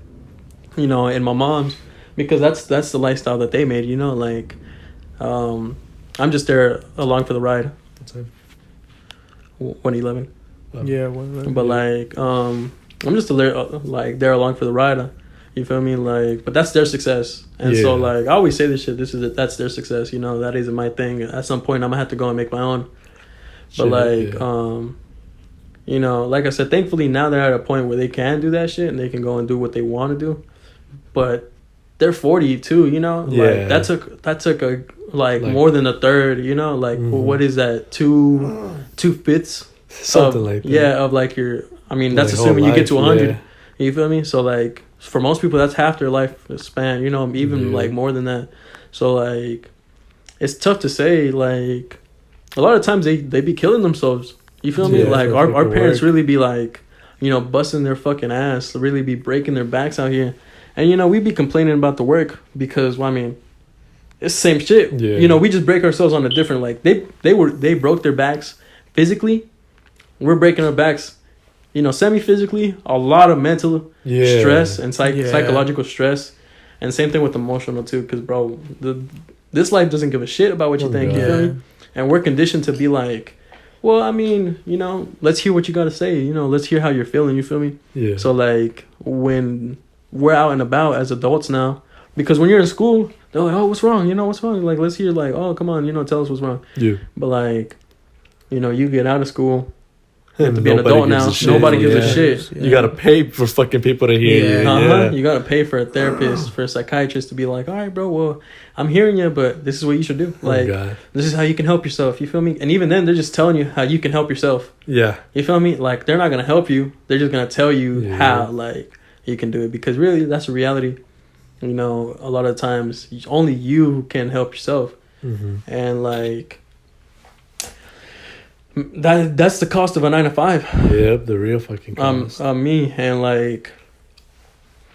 you know, and my mom's, because that's the lifestyle that they made. You know, like I'm just there along for the ride. What's that? 111. Yeah, one. But like I'm just like there along for the ride. You feel me? Like, but that's their success. And so like I always say this shit, that's their success, you know. That isn't my thing. At some point I'm gonna have to go and make my own. But like you know, like I said, thankfully now they're at a point where they can do that shit and they can go and do what they want to do. But they're 40 too, you know. Like that took a like more than a third, you know. Like what is that, 2/5 something like that. Yeah, of like your, I mean, that's like assuming you get to 100. Yeah. You feel me? So like for most people that's half their life span, you know, even like more than that. So like it's tough to say. Like a lot of times they be killing themselves. You feel me? Like our parents really be like, you know, busting their fucking ass, really be breaking their backs out here. And you know, we be complaining about the work because, well, I mean, it's the same shit. Yeah. You know, we just break ourselves on a different, like they broke their backs physically. We're breaking our backs, you know, semi-physically, a lot of mental stress and psychological stress. And same thing with emotional too, because bro, this life doesn't give a shit about what you think. You feel me? And we're conditioned to be like, well, I mean, you know, let's hear what you got to say. You know, let's hear how you're feeling. You feel me? Yeah. So like when we're out and about as adults now, because when you're in school, they're like, oh, what's wrong? You know, what's wrong? Like, let's hear like, oh, come on, you know, tell us what's wrong. Yeah. But like, you know, you get out of school, you have to be an adult now. Nobody gives a shit. You gotta pay for fucking people to hear you. You gotta pay for a therapist, for a psychiatrist to be like, all right, bro, well, I'm hearing you, but this is what you should do. Like, this is how you can help yourself. You feel me? And even then, they're just telling you how you can help yourself. Yeah. You feel me? Like, they're not gonna help you. They're just gonna tell you how, like, you can do it. Because really, that's a reality. You know, a lot of times, only you can help yourself. Mm-hmm. And, like, that's the cost of a 9-to-5. Yep, the real fucking cost. Me, and, like...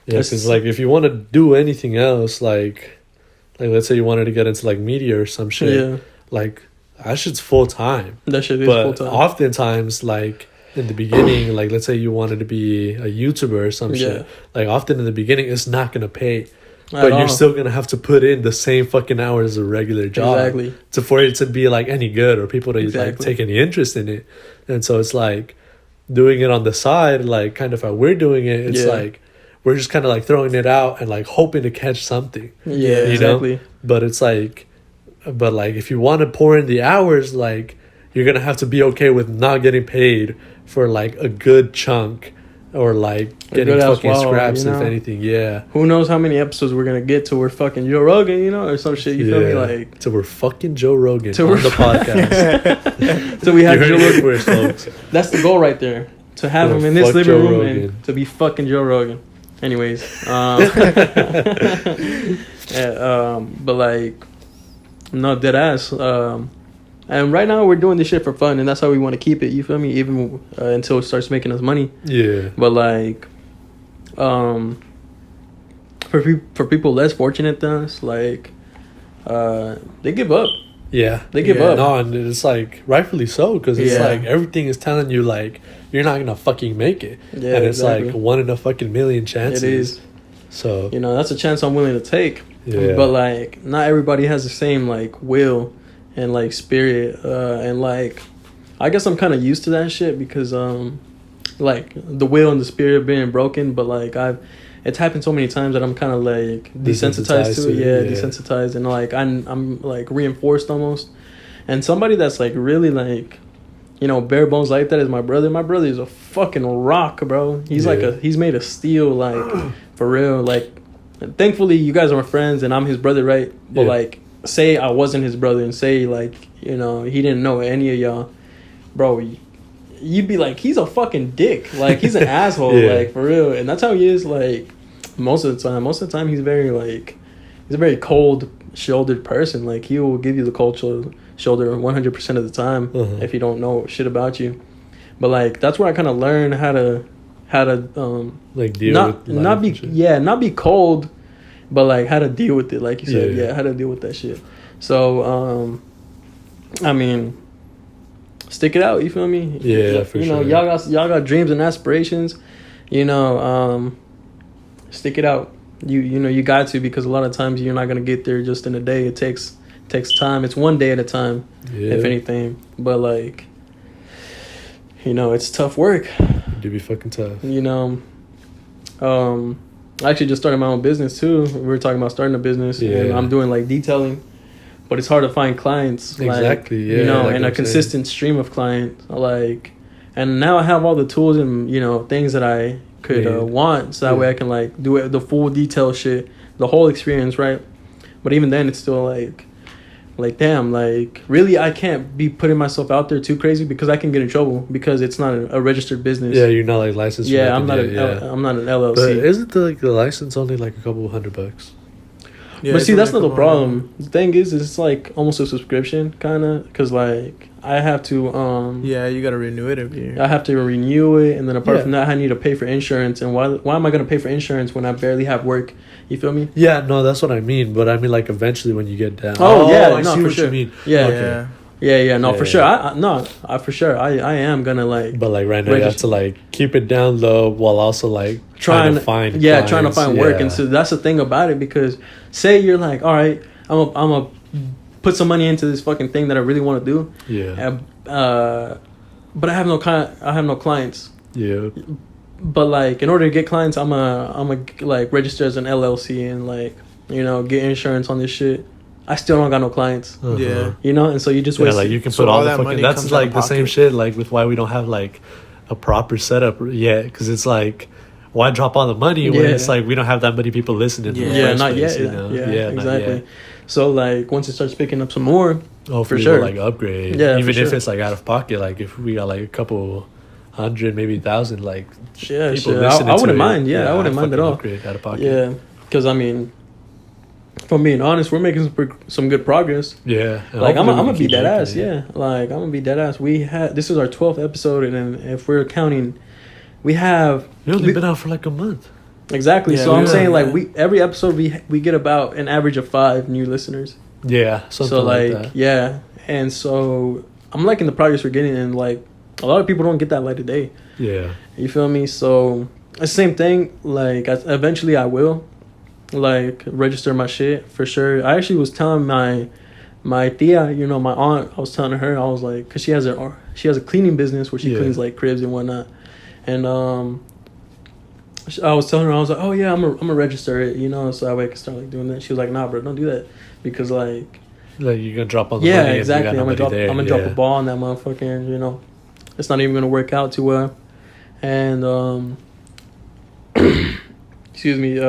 Yeah, because, like, if you want to do anything else, like let's say you wanted to get into like media or some shit, like that shit's full time. That shit is full time. But oftentimes, like in the beginning, like let's say you wanted to be a YouTuber or some shit, like often in the beginning it's not gonna pay, but you're still gonna have to put in the same fucking hours as a regular job for it to be like any good or people to like take any interest in it. And so it's like doing it on the side, like kind of how we're doing it. It's like we're just kind of like throwing it out and like hoping to catch something. Yeah, you know? But it's like, if you want to pour in the hours, like you're gonna have to be okay with not getting paid for like a good chunk, or like getting fucking scraps, you know? If anything. Yeah. Who knows how many episodes we're gonna get till we're fucking Joe Rogan, you know, or some shit. You feel me? Like till we're fucking Joe Rogan on the podcast. So we have Joe Rogan. First, folks. That's the goal right there. To have him in this living room and to be fucking Joe Rogan. Anyways, but like, no, dead ass. And right now we're doing this shit for fun, and that's how we want to keep it. You feel me? Even until it starts making us money. Yeah. But like, for people less fortunate than us, like, they give up. Yeah, they give up. No, and it's like rightfully so, because it's like everything is telling you like you're not gonna fucking make it, and it's like 1 in a fucking million chances. It is. So you know, that's a chance I'm willing to take. Yeah. But like, not everybody has the same like will and like spirit, and like, I guess I'm kind of used to that shit because like the will and the spirit being broken, but like it's happened so many times that I'm kind of like desensitized to it. Yeah, desensitized, and like I'm like reinforced almost. And somebody that's like really like, you know, bare bones like that is my brother. My brother is a fucking rock, bro. He's like he's made of steel, like for real. Like thankfully you guys are my friends and I'm his brother, right? But like, say I wasn't his brother and say like, you know, he didn't know any of y'all, bro, you'd be like, he's a fucking dick, like he's an asshole, like for real. And that's how he is, like most of the time he's a very cold shouldered person. Like he will give you the cold shoulder 100% of the time if he don't know shit about you. But like that's where I kind of learned how to like deal with not be cold, but like how to deal with it, like you said, how to deal with that shit. So I mean, stick it out, you feel me? For you know, sure. y'all got dreams and aspirations, you know, stick it out. You know you got to, because a lot of times you're not gonna get there just in a day. It takes time. It's one day at a time, if anything. But like, you know, it's tough work. It'd be fucking tough. You know, I actually just started my own business too. We were talking about starting a business, and I'm doing like detailing, but it's hard to find clients. Exactly. Like, you know, like and a consistent stream of clients. Like, and now I have all the tools and, you know, things that I could want, so that way I can like do it, the full detail shit, the whole experience, right? But even then, it's still like damn, like really I can't be putting myself out there too crazy, because I can get in trouble, because it's not a registered business. You're not like licensed. I'm not an LLC. But isn't the license only like a couple $100? But see, that's not the problem. The thing is it's like almost a subscription kind of, because like I have to you gotta renew it every year. I have to renew it, and then apart from that I need to pay for insurance. And why am I gonna pay for insurance when I barely have work? You feel me? Yeah, no, that's what I mean. But I mean, like, eventually when you get down. I see for what sure. You mean. For sure. For sure. I am gonna like. But like right now, you have to like keep it down low while also like trying to find work. And so that's the thing about it, because say you're like, all right, I'm a put some money into this fucking thing that I really want to do. Yeah. But I have no clients. Yeah. But like, in order to get clients, I'm a like register as an LLC and like, you know, get insurance on this shit. I still don't got no clients. You know, and so you just waste. Like you can put all the fucking. That's like the same shit. Like with why we don't have like a proper setup yet, because it's like, why drop all the money when it's like we don't have that many people listening? Not yet. You know? Exactly. So like once it starts picking up some more, for sure, like upgrade. Even if it's like out of pocket, like if we got like a couple hundred, maybe 1,000, like people I wouldn't mind. I wouldn't mind at all. Upgrade out of pocket. Because I mean, if I'm being honest, we're making some good progress. Like I'm gonna be dead ass. Like I'm gonna be dead ass. This is our 12th episode, and then if we're counting, we've only been out for like a month. Exactly. So I'm saying like every episode we get about an average of 5 new listeners. Something like that. And so I'm liking the progress we're getting, and like a lot of people don't get that light of day. You feel me? So it's the same thing. Like eventually I will like register my shit for sure. I actually was telling my tia, you know, my aunt, I was telling her, I was like, because she has a cleaning business where she cleans like cribs and whatnot, and I was telling her, I was like, oh yeah, I'm gonna register it, you know, so that way I can start like doing that. She was like, nah, bro, don't do that, because like you're gonna drop on the money. Exactly. I'm gonna drop a ball on that motherfucker, you know, it's not even gonna work out too well. And excuse me,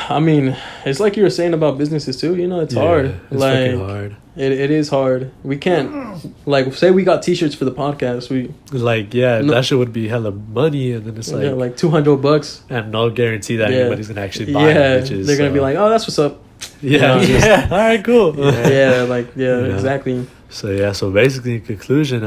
I mean, it's like you were saying about businesses too, you know, it's hard. It's like fucking hard. It is hard. We can't like say we got t-shirts for the podcast. That shit would be hella money, and then it's like $200, and no guarantee that anybody's gonna actually buy it. They're gonna be like, oh, that's what's up. All right, cool. Exactly. So basically in conclusion,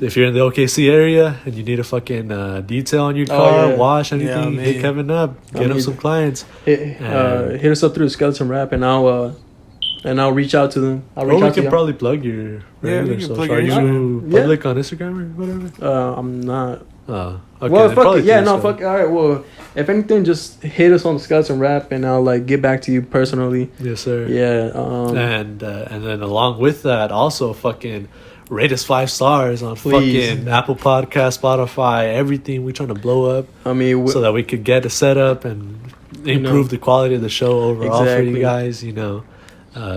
if you're in the OKC area and you need a fucking detail on your car, wash anything, hit Kevin up, get him some clients. Hit us up through Skeleton Rap, and I'll reach out to them. We can probably plug your regular social. Are you public on Instagram or whatever? I'm not. Oh, okay. Well, fuck it. Yeah, no, fuck. All right. Well, if anything, just hit us on Skeleton Rap, and I'll like get back to you personally. Yes, sir. Yeah. And then along with that, also fucking rate us 5 stars on fucking Apple Podcast, Spotify, everything. We're trying to blow up. I mean, so that we could get a setup and improve the quality of the show overall for you guys. You know.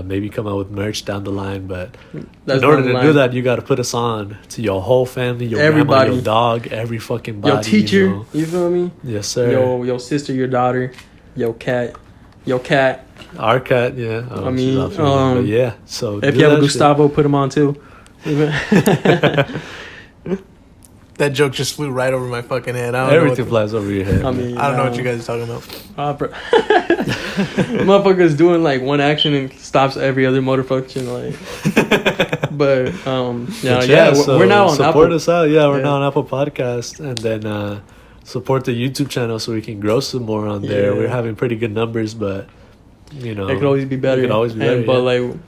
Maybe come out with merch down the line, but That's in order down the to line. do that, you got to put us on to your whole family, your Everybody. grandma, your dog, every fucking body. Your teacher, You know? you feel me? Yes, sir. Your sister, your daughter, your cat. Our cat, yeah. Oh, I she's mean, out feeling, but yeah. So If do you have a that shit. Gustavo, put him on too. That joke just flew right over my fucking head. I don't Everything know flies over your head. I man. mean, I don't know what you guys are talking about. Motherfucker's doing like one action and stops every other motor function. Like, but yeah, so we're now on support Apple. us out. Yeah, we're Yeah. now on Apple Podcast, and then support the YouTube channel so we can grow some more on there. Yeah. We're having pretty good numbers, but you know, It could always be better. It could always be better. But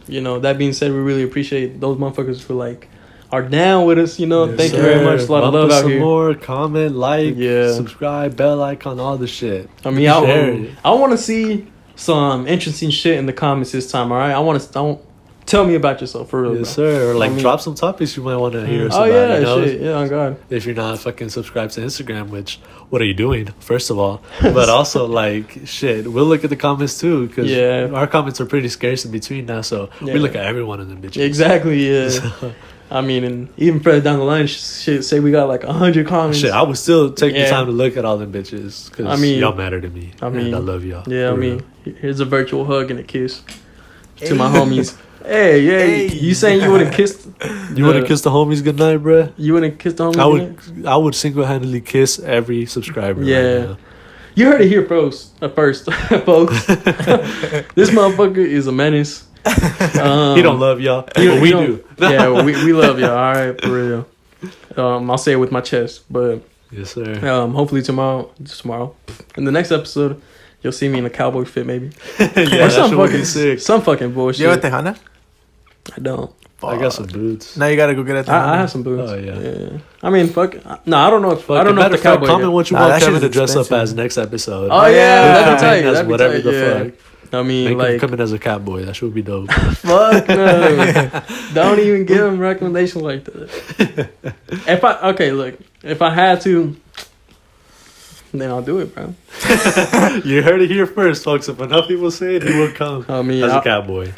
yeah. like, that being said, we really appreciate those motherfuckers who like are down with us. Yes, Thank you very sir. much. A lot of Bump love us out some here. more, comment, like, Yeah. subscribe, bell icon, all the shit. I mean, Share it. I want to see some interesting shit in the comments this time. All right, I want to tell me about yourself for real. Yes, bro. sir. Or like I mean- drop some topics you might want to hear us Oh about. yeah, you know? shit. Yeah, oh god. If you're not fucking subscribed to Instagram, which what are you doing? First of all, but also like shit, we'll look at the comments too because Yeah. our comments are pretty scarce in between now. So Yeah. we look at every one of them bitches. Exactly. Yeah. So, I mean, and even further down the line, shit, say we got like 100 comments. shit, I would still take Yeah. the time to look at all them bitches because I mean- y'all matter to me. I mean- and I love y'all. Yeah, I for mean, real. here's a virtual hug and a kiss to my homies. Hey, you saying you wouldn't kiss? You wouldn't kiss the homies goodnight, bruh? You wouldn't kiss the homies? I would single handedly kiss every subscriber. Yeah. Right now. You heard it here first, folks. This motherfucker is a menace. He don't love y'all, he- but he we don't- do. Yeah, we love y'all. All right, for real. I'll say it with my chest, but Yes, sir. hopefully tomorrow, in the next episode, you'll see me in a cowboy fit, maybe. Yeah, Or that some shit would be fucking sick. some fucking bullshit. You have a Tejana? I don't. I got some boots. Now you gotta go get a Tejana. I have some boots. Oh, yeah. I mean, fuck. No, I don't know. If, I don't know if Matter the of fact, cowboy. comment yet. what you Nah, want that Kevin to shit's dress up expensive. as next episode. Oh yeah, We'll that'd come be tight. in as That'd be whatever tight, the yeah. fuck. I mean, Make him like, come in as a cowboy. That shit would be dope. fuck no. Don't even give him recommendations like that. If I had to, then I'll do it, bro. You heard it here first, folks. If enough people say it, he will come I mean, as a cowboy.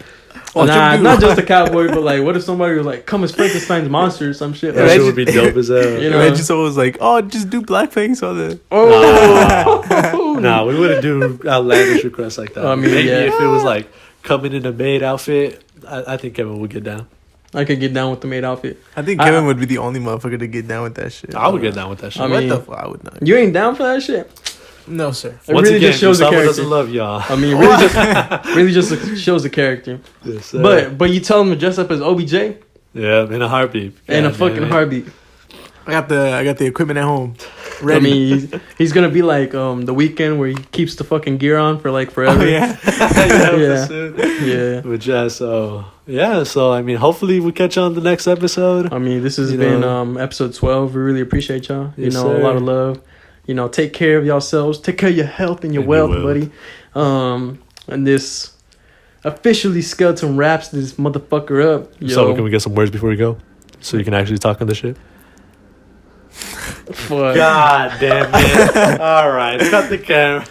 nah, not just a cowboy, but like, what if somebody was like, "Come as Frankenstein's monster" or some shit? That Like, shit would be dope as hell. You know? Imagine someone was like, "Oh, just do blackface on the." oh, Nah, we wouldn't do outlandish requests like that. I mean, maybe yeah. if it was like coming in a maid outfit, I think Kevin would get down. I could get down with the maid outfit. I think Kevin would be the only motherfucker to get down with that shit. I would get down with that shit. I What mean- the fuck? I would not. You ain't down for that shit? No, sir. It Once really again, just shows the Gustavo character. doesn't love y'all. I mean, really just shows the character. Yes, sir. But you tell him to dress up as OBJ yeah, in a heartbeat. in a God fucking damn it. heartbeat. I got the equipment at home. I Ready. mean, he's gonna be like the weekend where he keeps the fucking gear on for like forever. Oh yeah. Yeah, Yeah. that's it. Yeah. But yeah, so I mean, hopefully we catch you on the next episode. I mean, this has You been know. episode 12. We really appreciate y'all. Yes, a sir. lot of love. Take care of yourselves. Take care of your health and your And your wealth, buddy. And this officially skeleton wraps this motherfucker up. So can we get some words before we go? So you can actually talk on the shit? Fuck. God damn it. All right, cut the camera.